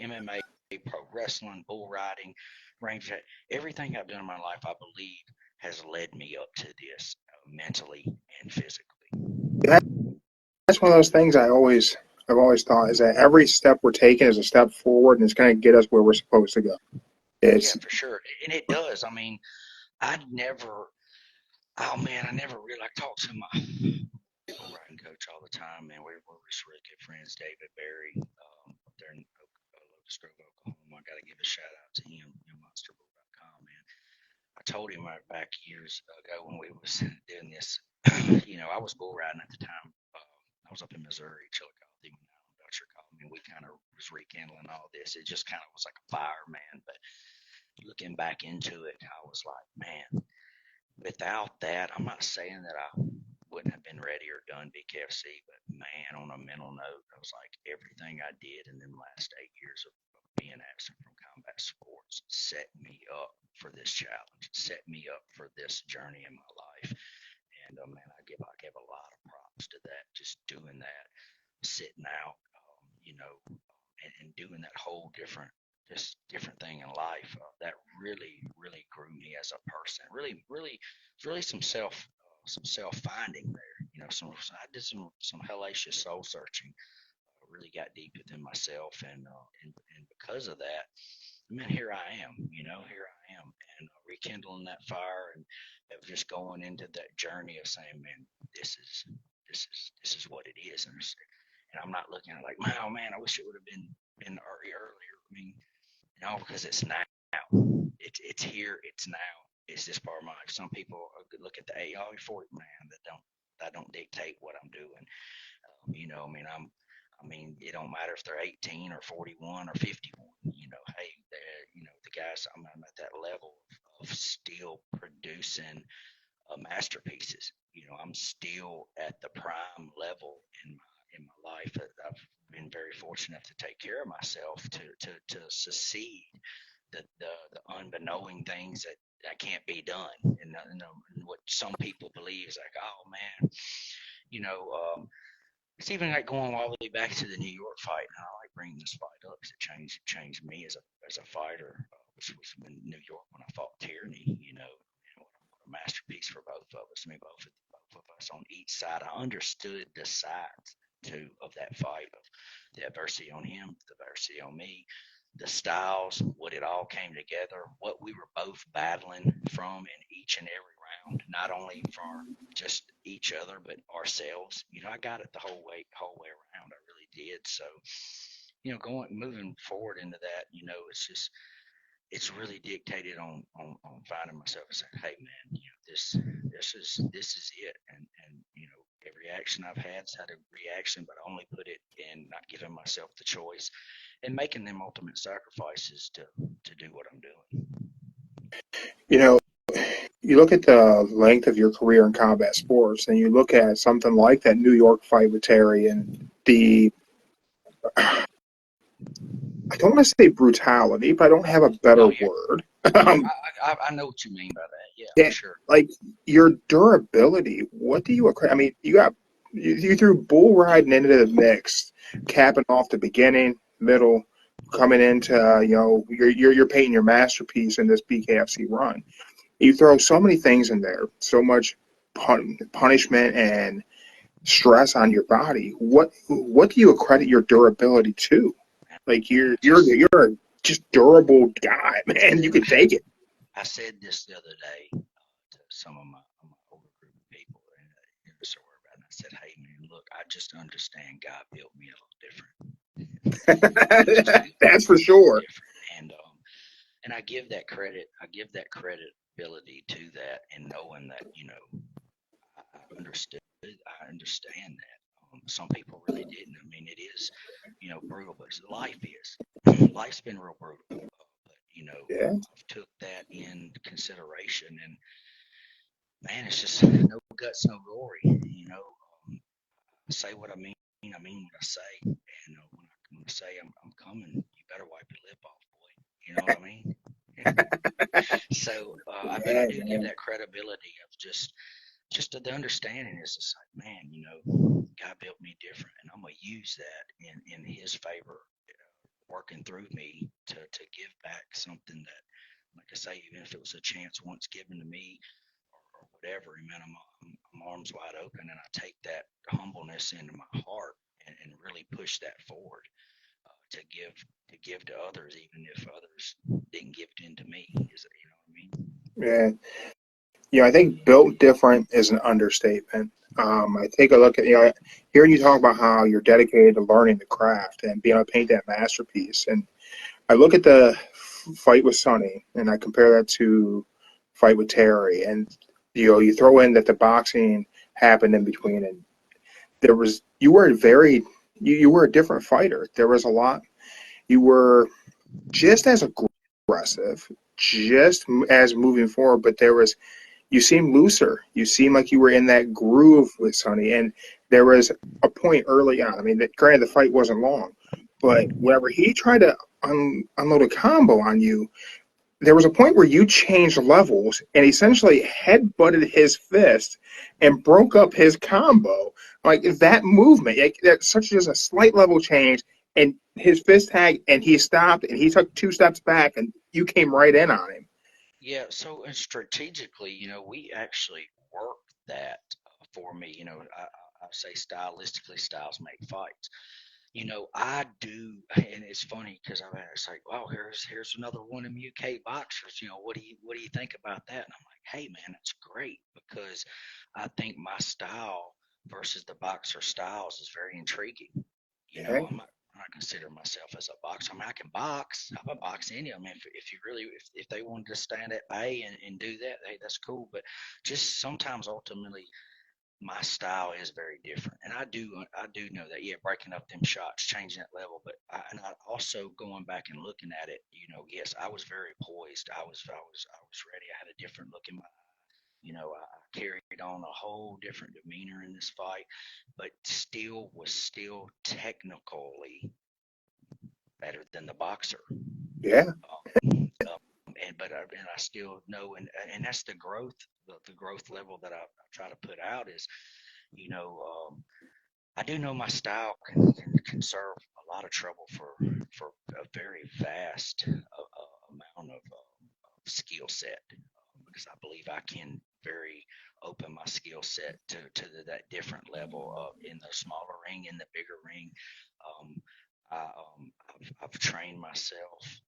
MMA, pro wrestling, bull riding, range, everything I've done in my life, I believe, has led me up to this mentally and physically. That's one of those things I've always thought is that every step we're taking is a step forward, and it's going to get us where we're supposed to go. Yeah, It's for sure, and it does. I mean, I never, oh man, I never really. I talk to my bull riding coach all the time, man. We're just really good friends, David Berry, up there in Locust Grove, Oklahoma. I got to give a shout out to him, monsterbull.com, man. I told him right back years ago when we was doing this, I was bull riding at the time. I was up in Missouri, Chillicothe, when Dutch called me. We kind of was rekindling all this. It just kind of was like a fire, man. But looking back into it, I was like, man, without that, I'm not saying that I wouldn't have been ready or done BKFC, but man, on a mental note, I was like, everything I did in them last 8 years of being absent from combat sports set me up for this challenge, set me up for this journey in my life. And man, I give a lot of props to that, just doing that, sitting out, and doing that whole different thing in life. That really grew me as a person. Really some self finding there. I did some hellacious soul searching. Really got deep within myself, and because of that, man, here I am. Here I am, and rekindling that fire, and of just going into that journey of saying, man, this is what it is, and I'm not looking at it like, oh man, I wish it would have been earlier. I mean, because it's now. It's here. It's now. It's this part of my life. Some people look at the oh, you're 40, man. That don't dictate what I'm doing. I mean, it don't matter if they're 18 or 41 or 51. Hey, the guys. I'm at that level of still producing masterpieces. I'm still at the prime level in my life. I've been very fortunate to take care of myself to succeed the unbeknowing things that can't be done, and what some people believe is like, oh man, it's even like going all the way back to the New York fight. And I like bringing this fight up because it changed me as a fighter, which was in New York when I fought Tyranny. What a masterpiece for both of us. I mean, both of us on each side. I understood the sides too of that fight, of the adversity on him, the adversity on me, the styles, what it all came together, what we were both battling from in each and every round, not only for just each other but ourselves. I got it the whole way around. I really did. So, moving forward into that, it's really dictated on finding myself and saying, hey man, this is it. And every action I've had's had a reaction, but I only put it in not giving myself the choice and making them ultimate sacrifices to do what I'm doing. you know you look at the length of your career in combat sports, and you look at something like that New York fight with Terry and the I don't want to say brutality, but I don't have a better Oh yeah, word. yeah. um, I know what you mean by that. Yeah, for yeah, sure. like your durability. What do you accredit? I mean, you threw bull riding into the mix, capping off the beginning, middle, coming into you're painting your masterpiece in this BKFC run. You throw so many things in there, so much punishment and stress on your body. What do you accredit your durability to? Like I just you're a just durable guy, man. You can take it. I said this the other day to some of my older group of people, and so about it. I said, "Hey man, look, I just understand God built me a little different. He just built me That's a for little sure. different." And I give that credit. I give that credibility to that, and knowing that I understood. I understand that. Some people really didn't. I mean, it is brutal, but life is. Life's been real brutal. But Yeah. I've took that in consideration, and man, it's just no guts, no glory. I say what I mean. I mean what I say. And when I say I'm coming, you better wipe your lip off, boy. You know what I mean? So, but I do give that credibility of just just the understanding is just like, man, God built me different, and I'm gonna use that in His favor, working through me to give back something that, like I say, even if it was a chance once given to me or whatever, man, I'm arms wide open, and I take that humbleness into my heart and really push that forward, to give to others, even if others didn't give it into me. Is it, you know what I mean? Yeah. I think built different is an understatement. I take a look at, hearing you talk about how you're dedicated to learning the craft and being able to paint that masterpiece. And I look at the fight with Sonny and I compare that to fight with Terry. And, you throw in that the boxing happened in between, and you were you were a different fighter. There was a lot. You were just as aggressive, just as moving forward, but you seemed looser. You seemed like you were in that groove with Sonny. And there was a point early on. I mean, granted, the fight wasn't long, but whenever he tried to unload a combo on you, there was a point where you changed levels and essentially headbutted his fist and broke up his combo. Like that movement, that's such just a slight level change, and his fist tag, and he stopped, and he took 2 steps back, and you came right in on him. Yeah, so and strategically, we actually work that for me. I say stylistically, styles make fights. I do, and it's funny because it's like, wow, here's another one of them UK boxers. What do you think about that? And I'm like, hey man, that's great because I think my style versus the boxer styles is very intriguing. Okay. I'm not consider myself as a boxer. I mean, I can box. I can box any of them. If you really, if they wanted to stand at bay and do that, hey, that's cool. But just sometimes, ultimately, my style is very different, and I do know that. Yeah, breaking up them shots, changing that level. But I also going back and looking at it. Yes, I was very poised. I was ready. I had a different look in my. I carried on a whole different demeanor in this fight, but still technically better than the boxer. Yeah. And I still know, and that's the growth, the growth level that I try to put out is, you know, I do know my style can serve a lot of trouble for a very vast amount of skill set, because I believe I can very open my skill set that different level in the smaller ring, in the bigger ring. Um, I've trained myself,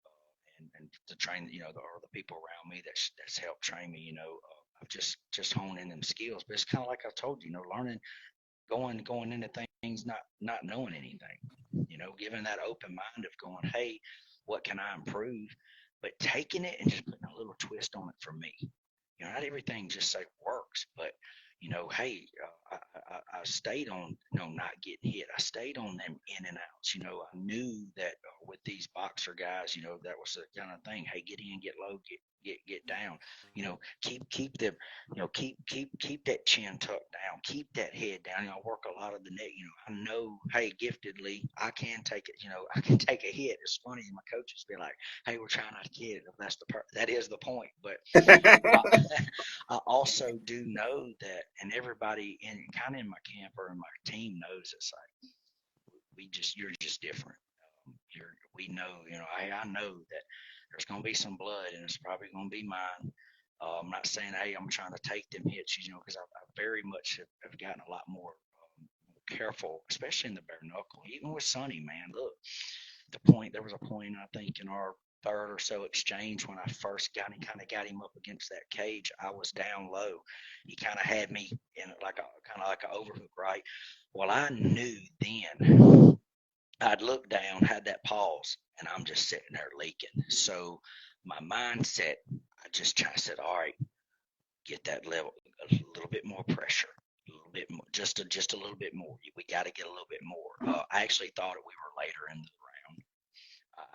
and to train, or the people around me that's helped train me. I've just honed in them skills. But it's kind of like I told you, learning, going into things not knowing anything. Giving that open mind of going, hey, what can I improve? But taking it and just putting a little twist on it for me. Not everything just say works, but hey, I stayed on, not getting hit. I stayed on them in and outs. I knew that with these boxer guys, that was the kind of thing. Hey, get in, get low, get down. Keep them, keep that chin tucked down, keep that head down. I work a lot of the neck. I know, hey, giftedly, I can take it. I can take a hit. It's funny, my coaches be like, hey, we're trying not to get it. That is the point, but I, I also do know that, and everybody kind of in my camp or in my team knows it's like you're just different. We know, I know that there's going to be some blood, and it's probably going to be mine. I'm not saying, hey, I'm trying to take them hits, because I very much have gotten a lot more careful, especially in the bare knuckle. Even with Sonny, man, look, there was a point, I think, in our third or so exchange when I first kind of got him up against that cage. I was down low. He kind of had me in kind of like an overhook, right? Well, I knew then. I'd look down, had that pause, and I'm just sitting there leaking. So my mindset, I just kind of said, all right, get that level, a little bit more pressure, a little bit more, just a little bit more. We got to get a little bit more. I actually thought we were later in the round.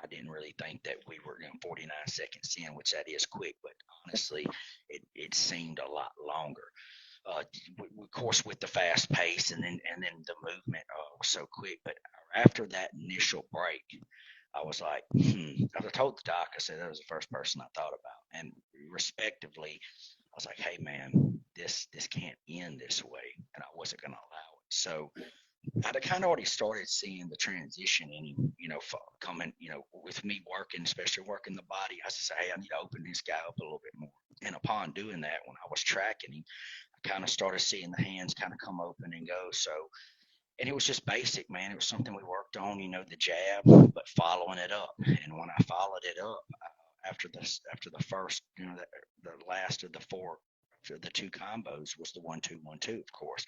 I didn't really think that we were 49 seconds in, which that is quick, but honestly, it seemed a lot longer. Of course, with the fast pace and then the movement was so quick. But after that initial break, I was like, I told the doc, I said that was the first person I thought about, and respectively, I was like, hey man, this can't end this way, and I wasn't going to allow it. So I'd kind of already started seeing the transition in him, coming, with me working, especially working the body. I said, hey, I need to open this guy up a little bit more. And upon doing that, when I was tracking him, I kind of started seeing the hands kind of come open and go. So, and it was just basic, man. It was something we worked on, the jab, but following it up. And when I followed it up after the first, the last of the four, the two combos was the 1-2, 1-2, of course.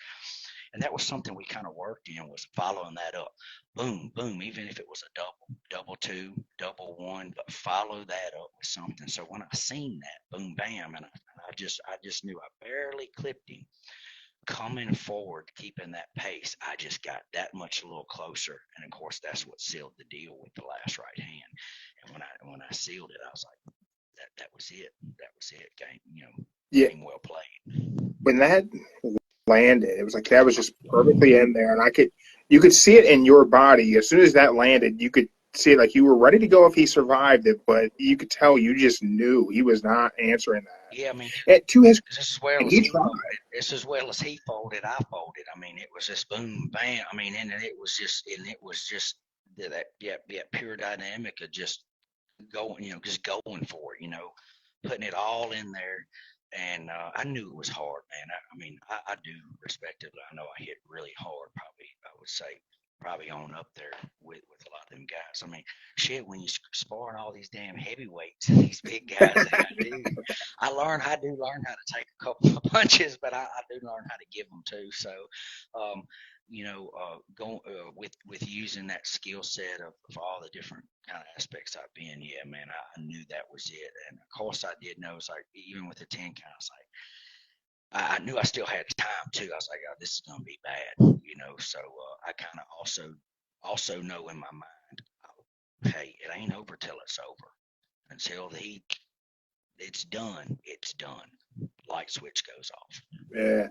And that was something we kind of worked in, was following that up. Boom, boom, even if it was a double two, double one, but follow that up with something. So when I seen that, boom, bam, and I just knew I barely clipped him. Coming forward, keeping that pace, I just got that much a little closer. And of course, that's what sealed the deal with the last right hand. And when I sealed it, I was like, that was it. That was it. Game well played. When that landed, it was like that was just perfectly in there, and you could see it in your body. As soon as that landed, you could see it, like you were ready to go if he survived it, but you could tell you just knew he was not answering that. Yeah, I mean, to his, as well as he folded, I folded. I mean, it was just boom, bam. I mean, and it was just that pure dynamic of just going, just going for it, putting it all in there. And I knew it was hard, man. I do respect it. I know I hit really hard, probably, I would say, probably on up there with a lot of them guys. I mean, shit, when you sparring all these damn heavyweights, these big guys, like I do learn how to take a couple of punches, but I do learn how to give them too. So, going with using that skill set of all the different kind of aspects I've been, yeah, man, I knew that was it. And of course I did know, it's like, even with the 10 count, it's like, I knew I still had time too. I was like, oh, this is gonna be bad, So I kind of also know in my mind, hey, it ain't over till it's over. Until it's done, it's done. Light switch goes off. Yeah.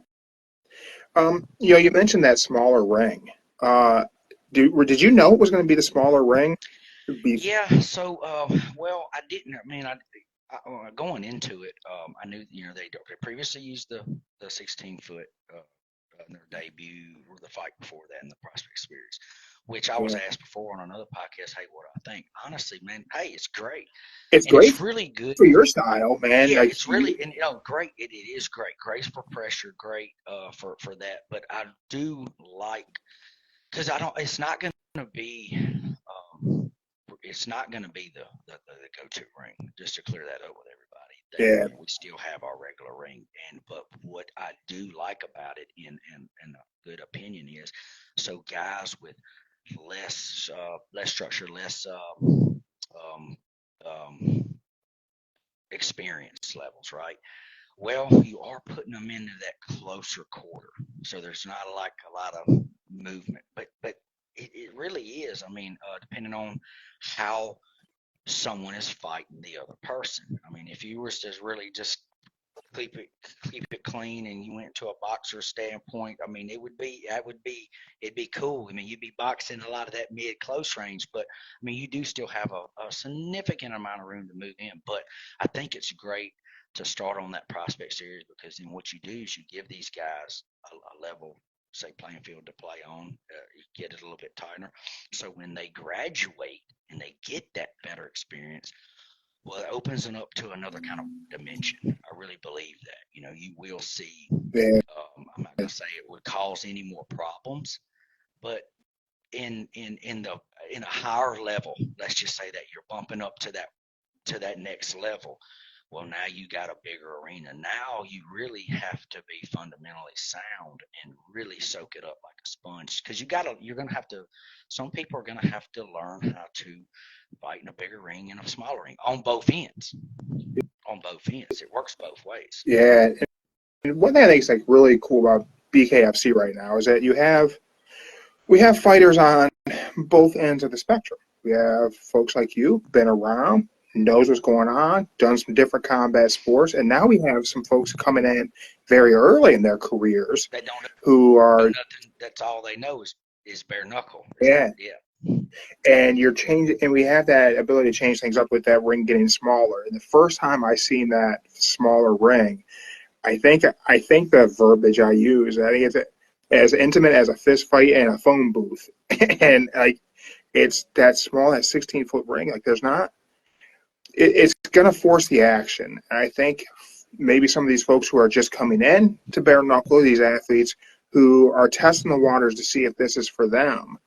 You mentioned that smaller ring. Did you know it was going to be the smaller ring? Yeah. So, well, I didn't. I mean, going into it, I knew they previously used the 16-foot in their debut or the fight before that in the Prospect Series, which I was asked before on another podcast. Hey, what do I think? Honestly, man, hey, it's great. It's great. It's really good for your style, man. Yeah, it's really great. It is great. Great for pressure. Great for that. But I do like, because I don't. It's not going to be. It's not going to be the go-to ring. Just to clear that up with everybody. We still have our regular ring, but what I do like about it, in a good opinion, is so guys with less structure, less experience levels, right? Well, you are putting them into that closer quarter, so there's not like a lot of movement, but it really is. I mean, depending on how someone is fighting the other person. I mean, if you were to really just keep it clean and you went to a boxer standpoint, I mean, it'd be cool. I mean, you'd be boxing a lot of that mid close range, but I mean, you do still have a significant amount of room to move in. But I think it's great to start on that Prospect Series, because then what you do is you give these guys a level, say, playing field to play on. You get it a little bit tighter, so when they graduate and they get that better experience, well, it opens them up to another kind of dimension. I really believe that. You will see. I'm not gonna say it would cause any more problems, but in a higher level, let's just say that you're bumping up to that next level. Well, now you got a bigger arena. Now you really have to be fundamentally sound and really soak it up like a sponge, because some people are gonna have to learn how to fight in a bigger ring and a smaller ring on both ends. It works both ways. Yeah. And one thing I think is like really cool about BKFC right now is that we have fighters on both ends of the spectrum. We have folks like you, been around, knows what's going on, done some different combat sports, and now we have some folks coming in very early in their careers who are nothing. That's all they know is bare knuckle. Yeah. And we have that ability to change things up with that ring getting smaller. And the first time I seen that smaller ring, I think the verbiage I use, I think it's as intimate as a fist fight in a phone booth, and like it's that small, that 16-foot ring. Like there's not, it's going to force the action. And I think maybe some of these folks who are just coming in to bare knuckle, these athletes who are testing the waters to see if this is for them.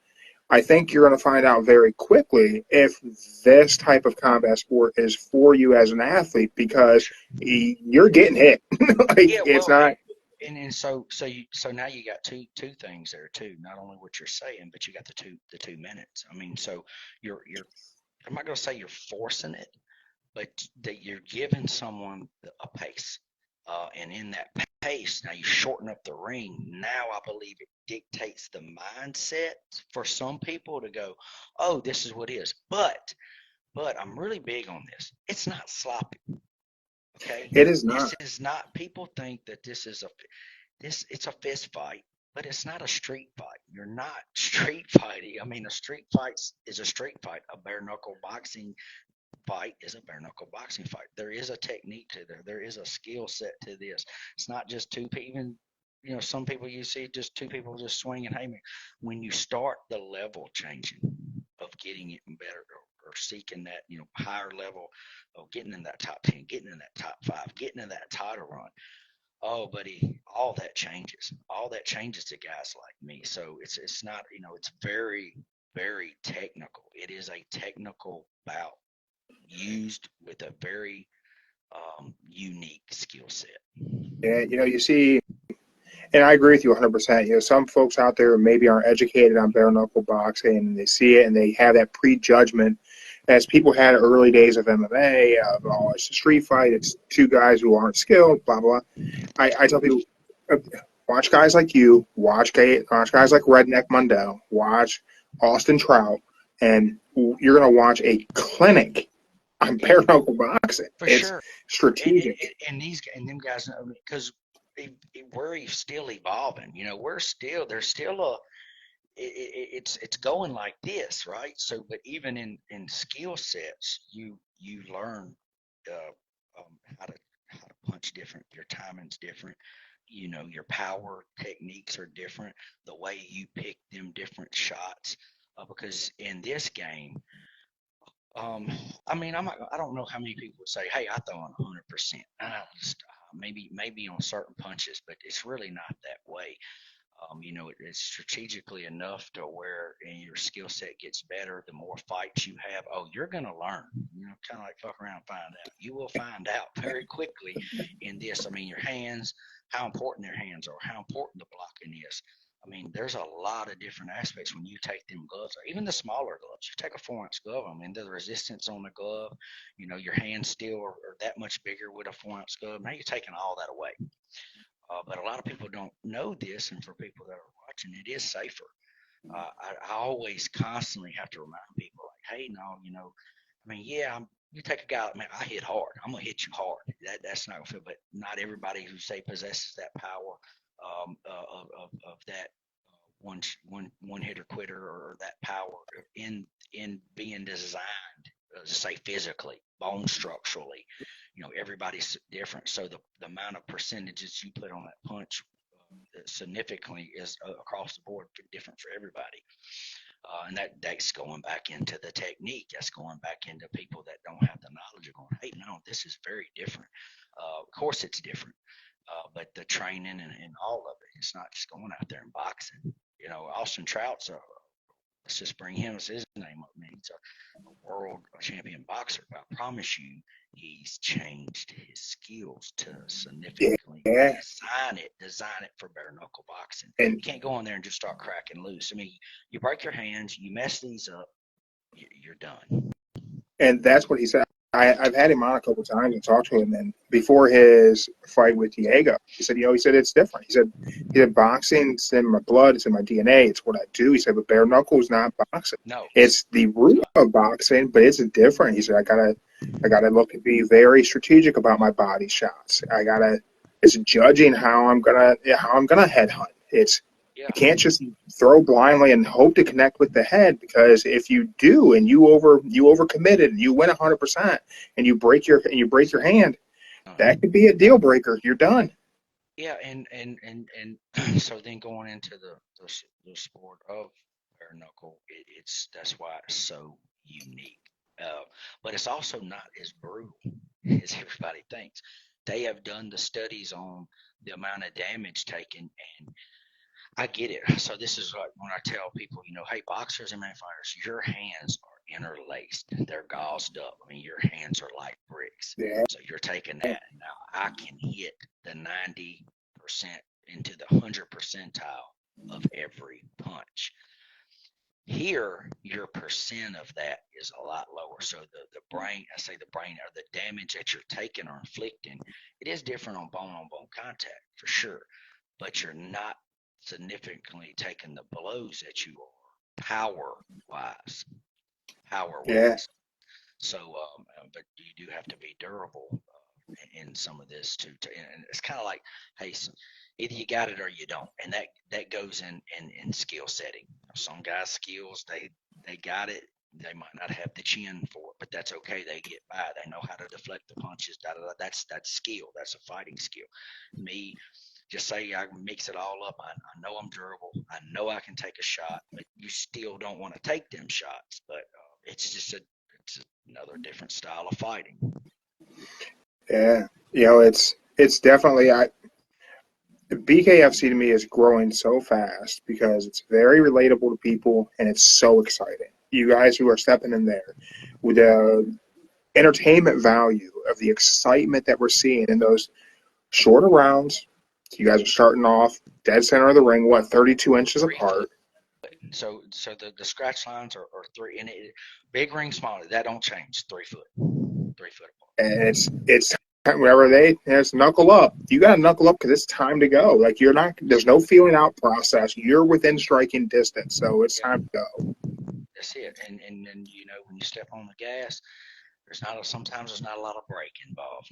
I think you're going to find out very quickly if this type of combat sport is for you as an athlete, because you're getting hit. Like Yeah, it's well, not. and so now you got two things there too. Not only what you're saying, but you got the 2 minutes. I mean, so you're I'm not going to say you're forcing it, but that you're giving someone a pace. And in that pace, now you shorten up the ring. Now I believe it dictates the mindset for some people to go, oh, this is what it is. But I'm really big on this. It's not sloppy. Okay, It is this not. is not. People think that it's a fist fight, but it's not a street fight. You're not street fighting. I mean, a street fight is a street fight. A bare knuckle boxing fight is a bare knuckle boxing fight. There is a technique to there. There is a skill set to this. It's not just two people. Even some people you see just two people just swinging. Hey, man, when you start the level changing of getting it better, or seeking that higher level of getting in that top 10, getting in that top 5, getting in that title run. Oh, buddy, all that changes. All that changes to guys like me. So it's not it's very very technical. It is a technical bout used with a very unique skill set. Yeah, you see, and I agree with you 100%. Some folks out there maybe aren't educated on bare knuckle boxing, and they see it and they have that prejudgment, as people had early days of MMA. Oh, it's a street fight. It's two guys who aren't skilled. Blah blah. I tell people, watch guys like you. Watch guys like Redneck Mundell. Watch Austin Trout, and you're gonna watch a clinic on bare knuckle boxing. For It's sure. strategic. And them guys, because we're still evolving. There's still it's going like this, right? So, but even in skill sets, you learn how to punch different. Your timing's different. Your power techniques are different. The way you pick them different shots, because in this game, I mean, I don't know how many people would say, "Hey, I throw on 100%." Maybe on certain punches, but it's really not that way. It's strategically enough to where your skill set gets better. The more fights you have, you're gonna learn. Kind of like fuck around, and find out. You will find out very quickly in this. I mean, your hands, how important their hands are, how important the blocking is. I mean, there's a lot of different aspects when you take them gloves, or even the smaller gloves. You take a 4-ounce glove. I mean, the resistance on the glove, your hands still are that much bigger with a 4-ounce glove. Now you're taking all that away. But a lot of people don't know this, and for people that are watching, it is safer. I always constantly have to remind people, like, hey, no, I mean, yeah, you take a guy, man, I hit hard. I'm gonna hit you hard. That's not gonna feel, but not everybody who say possesses that power of that one hitter quitter, or that power in being designed, say physically, bone structurally. Everybody's different, so the amount of percentages you put on that punch significantly is across the board different for everybody. And that's going back into the technique. That's going back into people that don't have the knowledge of going, hey, no, this is very different. Of course, it's different, but the training and all of it, it's not just going out there and boxing. Austin Trout's let's just bring him as his name up. I mean, he's a world champion boxer, but I promise you, he's changed his skills to significantly Yeah, design it for bare knuckle boxing. You and can't go in there and just start cracking loose. I mean, you break your hands, you mess these up, you're done. that's what he said. I've had him on a couple of times and talked to him, and before his fight with Diego, he said, it's different. He said, boxing, it's in my blood, it's in my DNA, it's what I do. He said, but bare knuckle is not boxing. No, It's the root of boxing, but it's different. He said, I gotta be very strategic about my body shots. It's judging how I'm gonna headhunt. yeah, You can't just throw blindly and hope to connect with the head, because if you do and you overcommitted and you win 100% and you break your hand, that could be a deal breaker. You're done. Yeah, and so then going into the sport of bare knuckle, that's why it's so unique. Uh, but it's also not as brutal as everybody thinks. They have done the studies on the amount of damage taken, and I get it. So this is like when I tell people, hey, boxers and fighters, your hands are interlaced. They're gauzed up. I mean, your hands are like bricks. Yeah, So you're taking that. Now I can hit the 90% into the 100 percentile of every punch. Here, your percent of that is a lot lower. So the brain, I say the brain, or the damage that you're taking or inflicting, it is different on bone contact for sure, but you're not significantly taking the blows that you are wise, power yeah, wise. So, but you do have to be durable in some of this too. And it's kind of like, hey, so either you got it or you don't, and that goes in skill setting. Some guys' skills they got it. They might not have the chin for it, but that's okay. They get by. They know how to deflect the punches. Da, da, da. That's skill. That's a fighting skill. Me, just say I mix it all up. I know I'm durable. I know I can take a shot, but you still don't want to take them shots. But it's just it's another different style of fighting. yeah. It's definitely BKFC to me is growing so fast because it's very relatable to people and it's so exciting. You guys who are stepping in there with the entertainment value of the excitement that we're seeing in those shorter rounds. You guys are starting off dead center of the ring, what, 32 inches 3 foot. apart. So the scratch lines are three, and big ring, small. That don't change. 3 foot, 3 foot apart. And it's whenever there's knuckle up. You got to knuckle up because it's time to go. Like you're not, there's no feeling out process. You're within striking distance, so it's Yeah, time to go. that's it. And then when you step on the gas, sometimes there's not a lot of brake involved.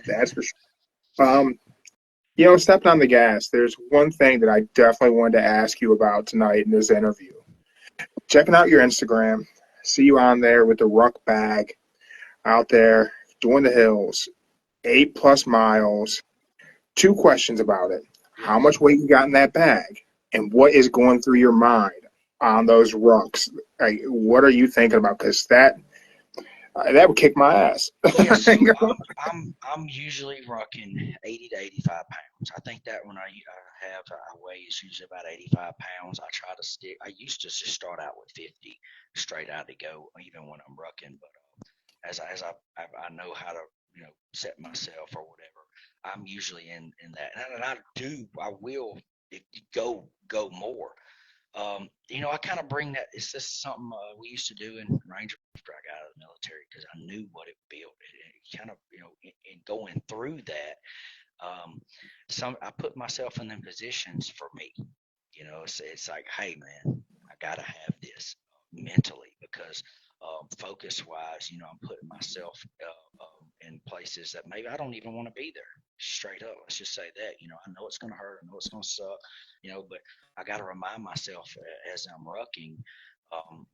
That's for sure. Um, stepping on the gas, there's one thing that I definitely wanted to ask you about tonight in this interview. Checking out your Instagram, see you on there with the ruck bag out there doing the hills, 8+ miles. Two questions about it. How Yes. much weight you got in that bag? And what is going through your mind on those rucks? Like, what are you thinking about? Because that would kick my ass. Yeah, so I'm usually rocking 80 to 85 pounds. I think that when I weigh is usually about 85 pounds. I try to stick. I used to just start out with 50 straight out to go, even when I'm rucking. But as I know how to set myself or whatever, I'm usually in that, and I will go more. I kind of bring that. It's just something we used to do in Ranger after I got out of the military because I knew what it built. It kind of, in going through that, I put myself in them positions for me. It's like, hey, man, I gotta have this mentally because focus wise, I'm putting myself in places that maybe I don't even want to be there. Straight up, let's just say that. I know it's gonna hurt. I know it's gonna suck. But I got to remind myself as I'm rucking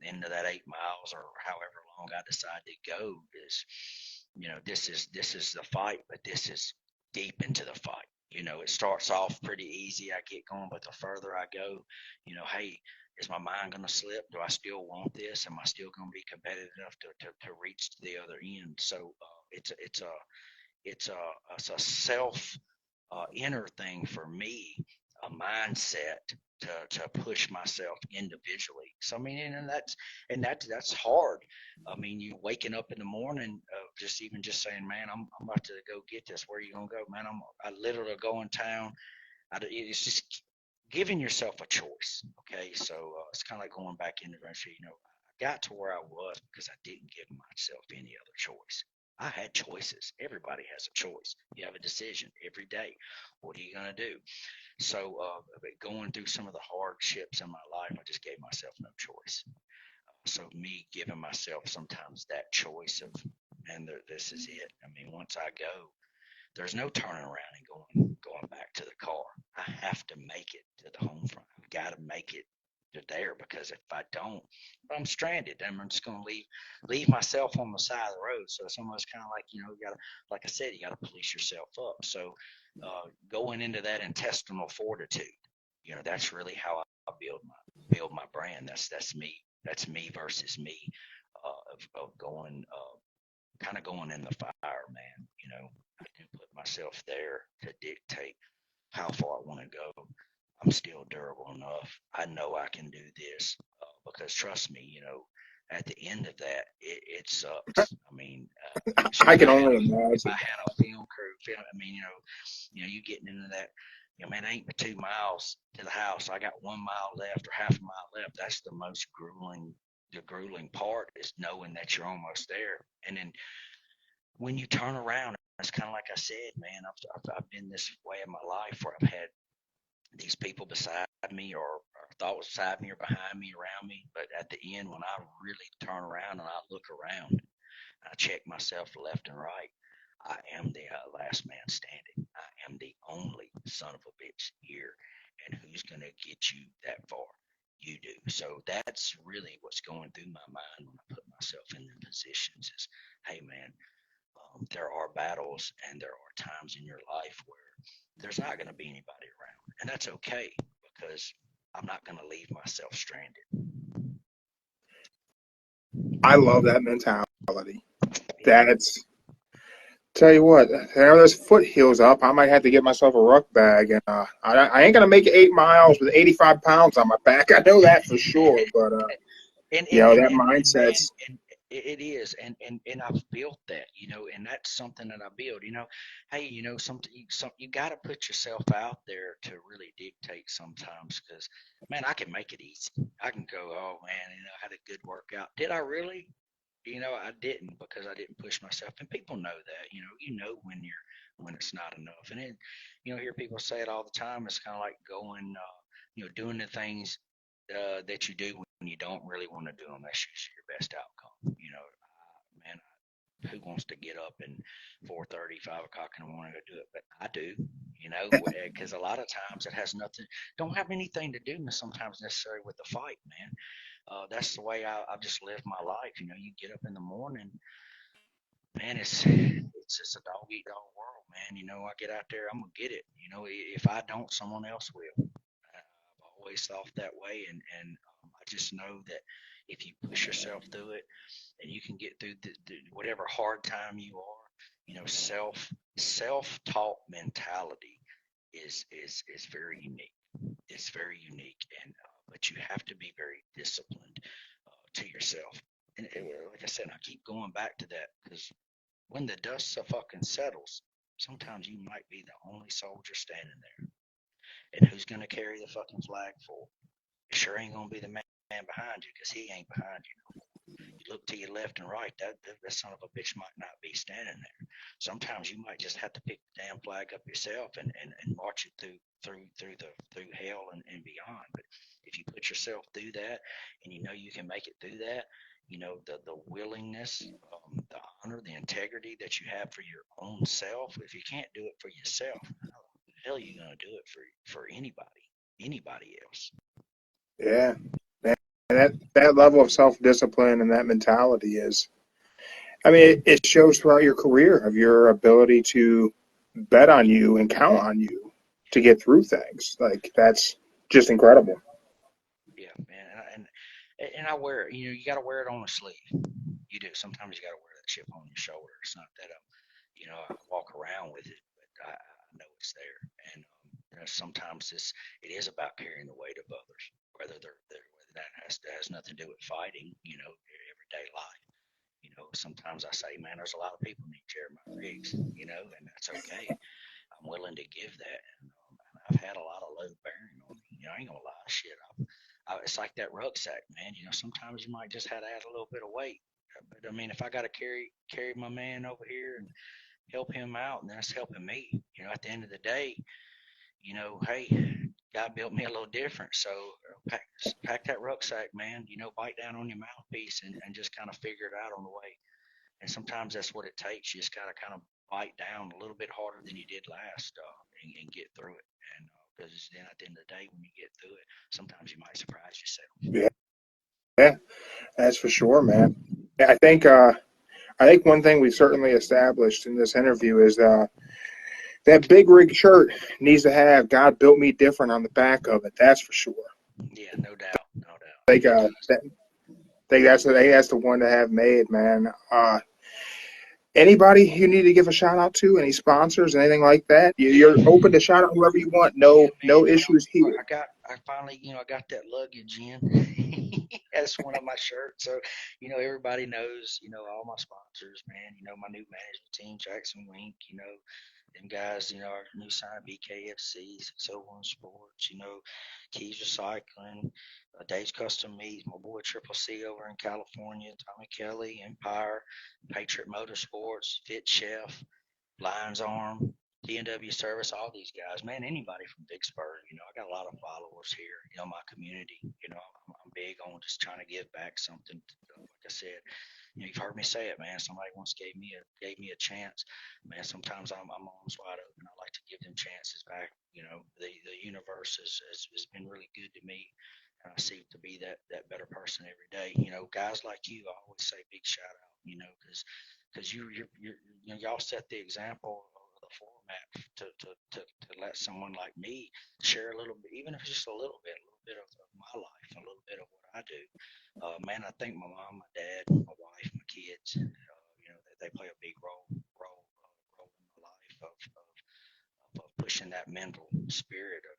into that 8 miles or however long I decide to go is, this is the fight, but this is deep into the fight. It starts off pretty easy. I get going, but the further I go, hey, is my mind going to slip? Do I still want this? Am I still going to be competitive enough to reach the other end? So it's a self inner thing for me, a mindset to push myself individually. So I mean, and that's hard. I mean, you waking up in the morning, just saying, man, I'm about to go get this. Where are you gonna go, man? I literally go in town. It's just giving yourself a choice. Okay, so it's kind of like going back into the industry. I got to where I was because I didn't give myself any other choice. I had choices. Everybody has a choice. You have a decision every day. What are you going to do? So, going through some of the hardships in my life, I just gave myself no choice. So, me giving myself sometimes that choice of, man, this is it. I mean, once I go, there's no turning around and going back to the car. I have to make it to the home front. I've got to make it they're there, because if I don't, I'm stranded. I'm just going to leave myself on the side of the road. So it's almost kind of like, you got to, like I said, you got to police yourself up. So going into that intestinal fortitude, that's really how I build my brand. That's me. That's me versus me, of going, kind of going in the fire, man. I do put myself there to dictate how far I want to go. I'm still durable enough. I know I can do this, because trust me, at the end of that, it sucks. I mean, I can if only I imagine. had a film crew, I mean, you getting into that, man, it ain't but 2 miles to the house. I got 1 mile left or half a mile left. That's the most grueling. The grueling part is knowing that you're almost there, and then when you turn around, it's kind of like I said, man. I've been this way in my life where I've had these people beside me, or thought beside me or behind me, around me. But at the end, when I really turn around and I look around, I check myself left and right, I am the last man standing. I am the only son of a bitch here. And who's going to get you that far? You do. So that's really what's going through my mind when I put myself in the positions is, hey, man, there are battles and there are times in your life where there's not going to be anybody around. And that's okay, because I'm not going to leave myself stranded. I love that mentality. Yeah. That's tell you what. There there's foothills up. I might have to get myself a ruck bag, and I ain't gonna make 8 miles with 85 pounds on my back. I know that for sure. But that Man, mindset's and it is, and I've built that, and that's something that I build. Hey, something, you got to put yourself out there to really dictate sometimes, because man, I can make it easy. I can go, oh man, I had a good workout. Did I really? I didn't, because I didn't push myself, and people know that. When it's not enough, and then hear people say it all the time. It's kind of like going, doing the things that you do when you don't really want to do them. That's usually your best outcome. Man, who wants to get up and 4:30, 5 o'clock in the morning to do it? But I do, because a lot of times it has nothing, don't have anything to do sometimes necessarily with the fight, man. That's the way I just live my life. You get up in the morning, man. It's just a dog eat dog world, man. I get out there, I'm gonna get it. If I don't, someone else will. I've always thought that way, and I just know that if you push yourself through it, and you can get through whatever hard time you are, self taught mentality is very unique. It's very unique, and but you have to be very disciplined to yourself. And like I said, I keep going back to that, because when the dust fucking settles, sometimes you might be the only soldier standing there. And who's going to carry the fucking flag for? It sure ain't going to be the man behind you, because he ain't behind you. You look to your left and right, that son of a bitch might not be standing there. Sometimes you might just have to pick the damn flag up yourself, and march it through hell and beyond. But if you put yourself through that, and you can make it through that, the willingness, the honor, the integrity that you have for your own self. If you can't do it for yourself, how the hell are you gonna do it for anybody else? yeah. Man, that level of self discipline and that mentality is. I mean, it shows throughout your career of your ability to bet on you and count on you to get through things. Like that's just incredible. Yeah, man, and I wear it. You got to wear it on a sleeve. You do. Sometimes you got to wear that chip on your shoulder. It's not that I walk around with it, but I know it's there. And sometimes it is about carrying the weight of others, whether that has nothing to do with fighting. Everyday life. Sometimes I say, man, there's a lot of people need to share my rigs. And that's okay. I'm willing to give that. And I've had a lot of load bearing on me. I ain't gonna lie, shit. It's like that rucksack, man. Sometimes you might just have to add a little bit of weight. But I mean, if I got to carry my man over here and help him out, and that's helping me. At the end of the day, hey, God built me a little different. So pack that rucksack, man. Bite down on your mouthpiece, and just kind of figure it out on the way. And sometimes that's what it takes. You just got to kind of bite down a little bit harder than you did last, and get through it. And because then at the end of the day, when you get through it, sometimes you might surprise yourself. Yeah, that's for sure, man. I think one thing we certainly established in this interview is that big rig shirt needs to have "God built me different" on the back of it. That's for sure. Yeah, no doubt, no doubt. I think that's the one to have made, man. Anybody you need to give a shout out to? Any sponsors, anything like that? You're open to shout out whoever you want. Yeah, No man. issues here. I finally, I got that luggage in. That's one of my shirts. So, everybody knows, all my sponsors, man. My new management team, Jackson Wink. Them guys, our new sign, BKFC, 601 Sports. Keys Recycling, Dave's Custom Meats, my boy Triple C over in California, Tommy Kelly, Empire, Patriot Motorsports, Fit Chef, Lion's Arm, DNW Service, all these guys, man, anybody from Vicksburg, I got a lot of followers here, my community, I'm big on just trying to give back something. Like I said, you've heard me say it, man. Somebody once gave me a chance, man. Sometimes I'm arms wide open. I like to give them chances back. The universe has been really good to me, and I seem to be that better person every day. Guys like you, I always say big shout out. Because y'all set the example of the format to let someone like me share a little bit, even if it's just a little bit of my life, a little bit of what I do. Man, I think my mom, my dad, my wife, my kids, they play a big role in my life of pushing that mental spirit of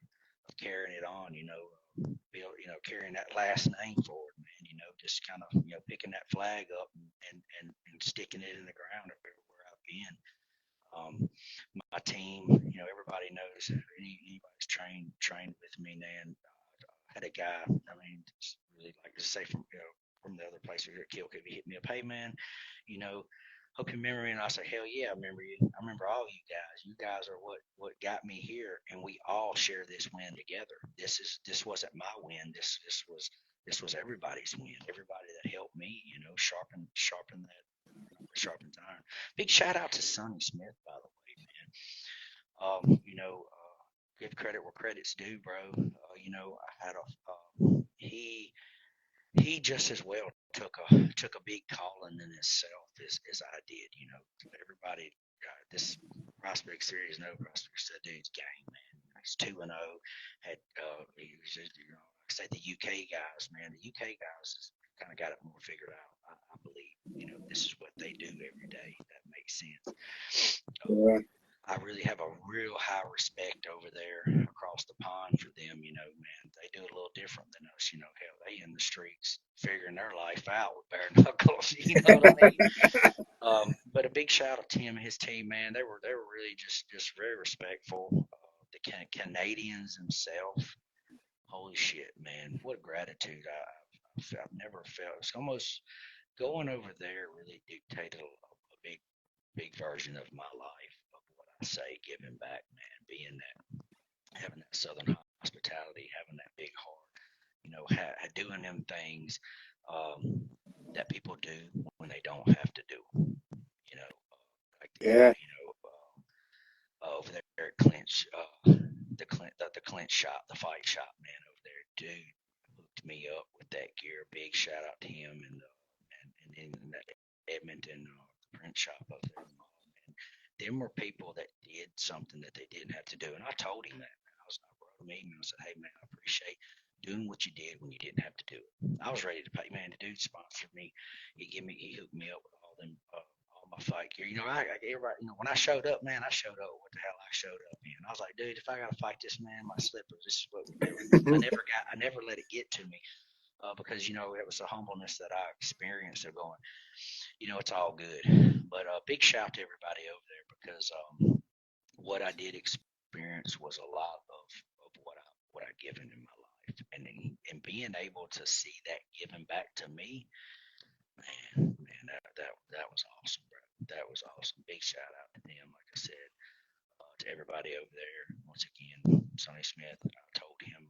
carrying it on, carrying that last name forward, man, just kind of, picking that flag up and sticking it in the ground where I've been. My team, everybody knows anybody's trained with me, man. I had a guy, I mean, really like to say from the other place here at Kill, could he hit me up, hey man, you know, hope you remember me. And I said, hell yeah, I remember you. I remember all you guys. You guys are what got me here, and we all share this win together. This wasn't my win. This was everybody's win. Everybody that helped me, sharpen iron. Big shout out to Sonny Smith, by the way, man. Give credit where credit's due, bro. I had he just as well took a big calling in himself as I did. Everybody, this prospect series, no prospect said, dude's game, man. He's 2-0. Had he was just, like I say, the UK guys, man. The UK guys kind of got it more figured out. I believe, this is what they do every day. That makes sense. Yeah. I really have a real high respect over there across the pond for them, man. They do it a little different than us, hell, they in the streets figuring their life out with bare knuckles, you know what I mean? But a big shout out to him and his team, man. They were really just very respectful. The Canadians themselves, holy shit, man, what gratitude I've never felt. It's almost going over there really dictated a big version of my life of what I say, giving back, man, being that, having that Southern hospitality, having that big heart, doing them things that people do when they don't have to do, like the guy, Yeah. over there at Clinch, the Clinch shop, the fight shop, man, over there, dude, hooked me up with that gear. Big shout out to him and in that Edmonton print shop up there. Them were people that did something that they didn't have to do. And I told him that. I wrote him an email and said, hey, man, I appreciate doing what you did when you didn't have to do it. I was ready to pay, man. The dude sponsored me. He hooked me up with all my fight gear. Everybody, when I showed up, man, I showed up what the hell I showed up in. I was like, dude, if I got to fight this man, my slippers, this is what we're doing. I never let it get to me. Because it was the humbleness that I experienced of going, it's all good. But big shout to everybody over there because what I did experience was a lot of what I given in my life, and being able to see that given back to me, man, that was awesome, bro. That was awesome. Big shout out to them, like I said, to everybody over there. Once again, Sonny Smith. I told him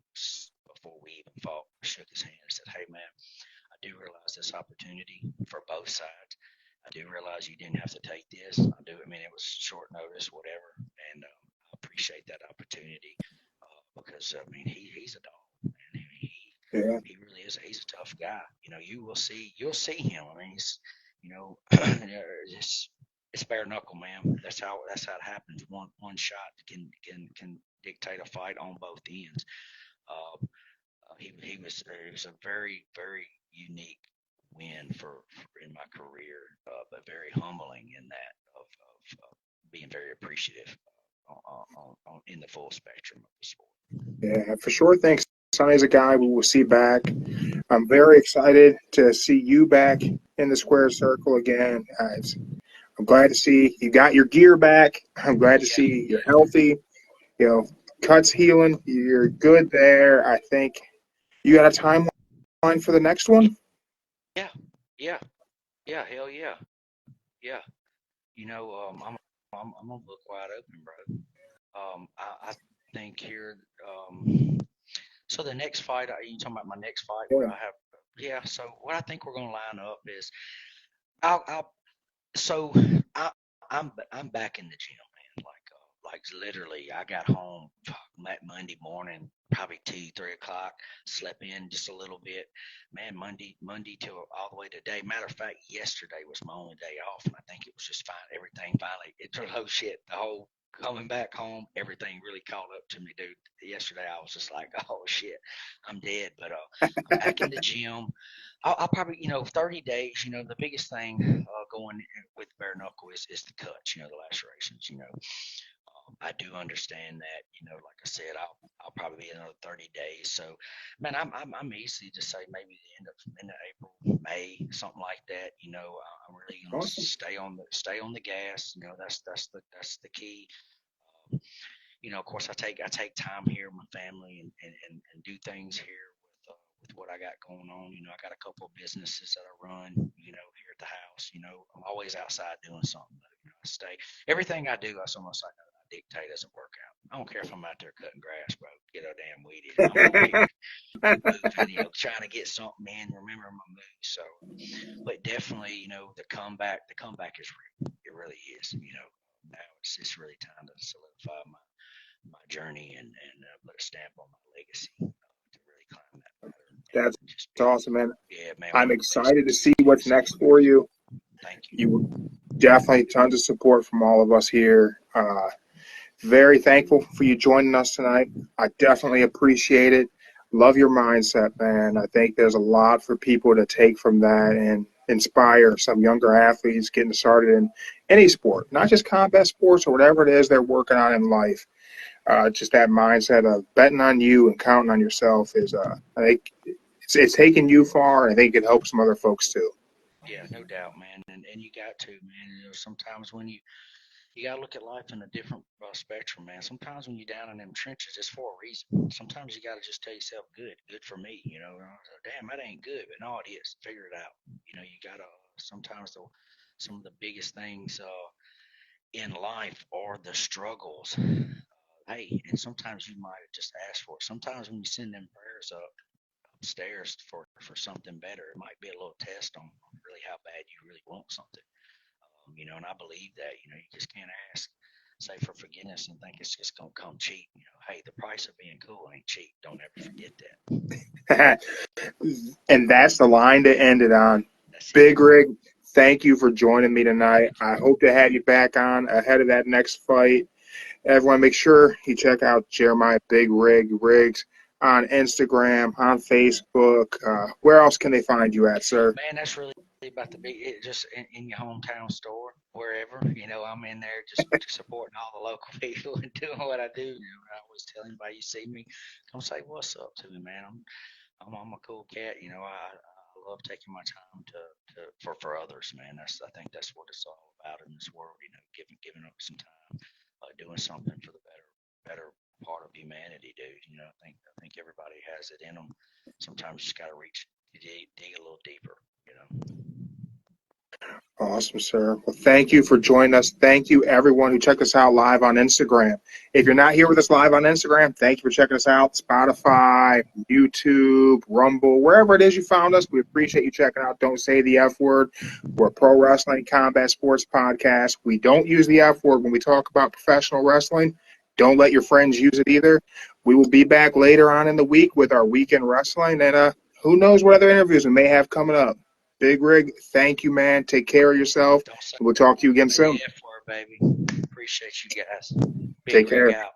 before we even fought, I shook his hand and said, hey, man, I do realize this opportunity for both sides. I do realize you didn't have to take this. I mean, it was short notice, whatever, and I appreciate that opportunity. because I mean he's a dog, man. Yeah. He really is. He's a tough guy. You know, you'll see him. I mean, he's, you know, it's bare knuckle, man. That's how it happens. One shot can dictate a fight on both ends. Uh, he was a very unique win for in my career, but very humbling in that of being very appreciative in the full spectrum of the sport. Yeah, for sure. Thanks. Sonny's a guy we will see back. I'm very excited to see you back in the square circle again. I'm glad to see you got your gear back. I'm glad to Yeah, see you're healthy. You know, cuts healing. You're good there. I think you got a timeline for the next one. yeah, yeah, yeah. Hell yeah, yeah. You know, I'm gonna look wide open, bro. I think here. So the next fight, you talking about my next fight? What Yeah. I have? Yeah. So what I think we're gonna line up is, I'll so I I'm back in the gym, man. Like literally, I got home that Monday morning, probably 2, 3 o'clock. Slept in just a little bit, man. Monday till all the way to today. Matter of fact, yesterday was my only day off, and I think it was just fine. Everything finally, it took whole shit. The whole coming back home, everything really caught up to me, dude. Yesterday, I was just like, oh shit, I'm dead. But I'm back in the gym. I'll probably, 30 days, the biggest thing going with bare knuckle is the cuts, the lacerations, I do understand that, like I said, I'll probably be another 30 days. So, man, I'm easy to say maybe the end of April, May, something like that. I'm really gonna Awesome. stay on the gas. That's the key. Of course, I take time here with my family and do things here with what I got going on. I got a couple of businesses that I run, here at the house. I'm always outside doing something. I stay everything I do. I almost like I dictate as a workout. I don't care if I'm out there cutting grass, bro. Get a damn weed in. I'm over here moving, trying to get something in. Remember my moves. So, but definitely, the comeback is real. It really is. Now it's just really time to solidify my journey and put a stamp on my legacy to really climb that ladder That's and just be, awesome, man. yeah, man, I'm one of the best excited to in see the what's UFC. next for you. Thank you. You definitely tons of support from all of us here. Very thankful for you joining us tonight. I definitely appreciate it. Love your mindset, man. I think there's a lot for people to take from that and inspire some younger athletes getting started in any sport, not just combat sports or whatever it is they're working on in life. Just that mindset of betting on you and counting on yourself is, I think, it's taken you far, and I think it helps some other folks too. Yeah, no doubt, man. And you got to, man. Sometimes when you got to look at life in a different spectrum, man. Sometimes when you're down in them trenches, it's for a reason. Sometimes you got to just tell yourself, good for me. Damn, that ain't good, but no, it is. Figure it out. You got to sometimes some of the biggest things in life are the struggles. Hey, and sometimes you might have just asked for it. Sometimes when you send them prayers upstairs for something better, it might be a little test on really how bad you really want something. And I believe that, you just can't say for forgiveness and think it's just gonna come cheap. Hey, the price of being cool ain't cheap. Don't ever forget that. And that's the line to end it on. That's it. Big Rig, thank you for joining me tonight. I hope to have you back on ahead of that next fight. Everyone, make sure you check out Jeremiah Big Rig Riggs on Instagram, on Facebook. Where else can they find you at, sir? Man, that's really about to be it. Just in your hometown store, wherever. I'm in there just supporting all the local people and doing what I do. I always tell anybody you see me, come say what's up to me, man. I'm a cool cat. I love taking my time for others, man. I think that's what it's all about in this world. Giving up some time, doing something for the better part of humanity, dude. I think everybody has it in them. Sometimes you just gotta dig a little deeper. Awesome, sir. Well, thank you for joining us. Thank you, everyone who checked us out live on Instagram. If you're not here with us live on Instagram, thank you for checking us out. Spotify, YouTube, Rumble, wherever it is you found us, we appreciate you checking out. Don't say the F word. We're a pro wrestling combat sports podcast. We don't use the F word when we talk about professional wrestling. don't let your friends use it either. We will be back later on in the week with our weekend wrestling, and who knows what other interviews we may have coming up. Big Rig, thank you, man. Take care of yourself. We'll talk to you again soon. Yeah, for it, baby. Appreciate you guys. Big Take Rig care. out.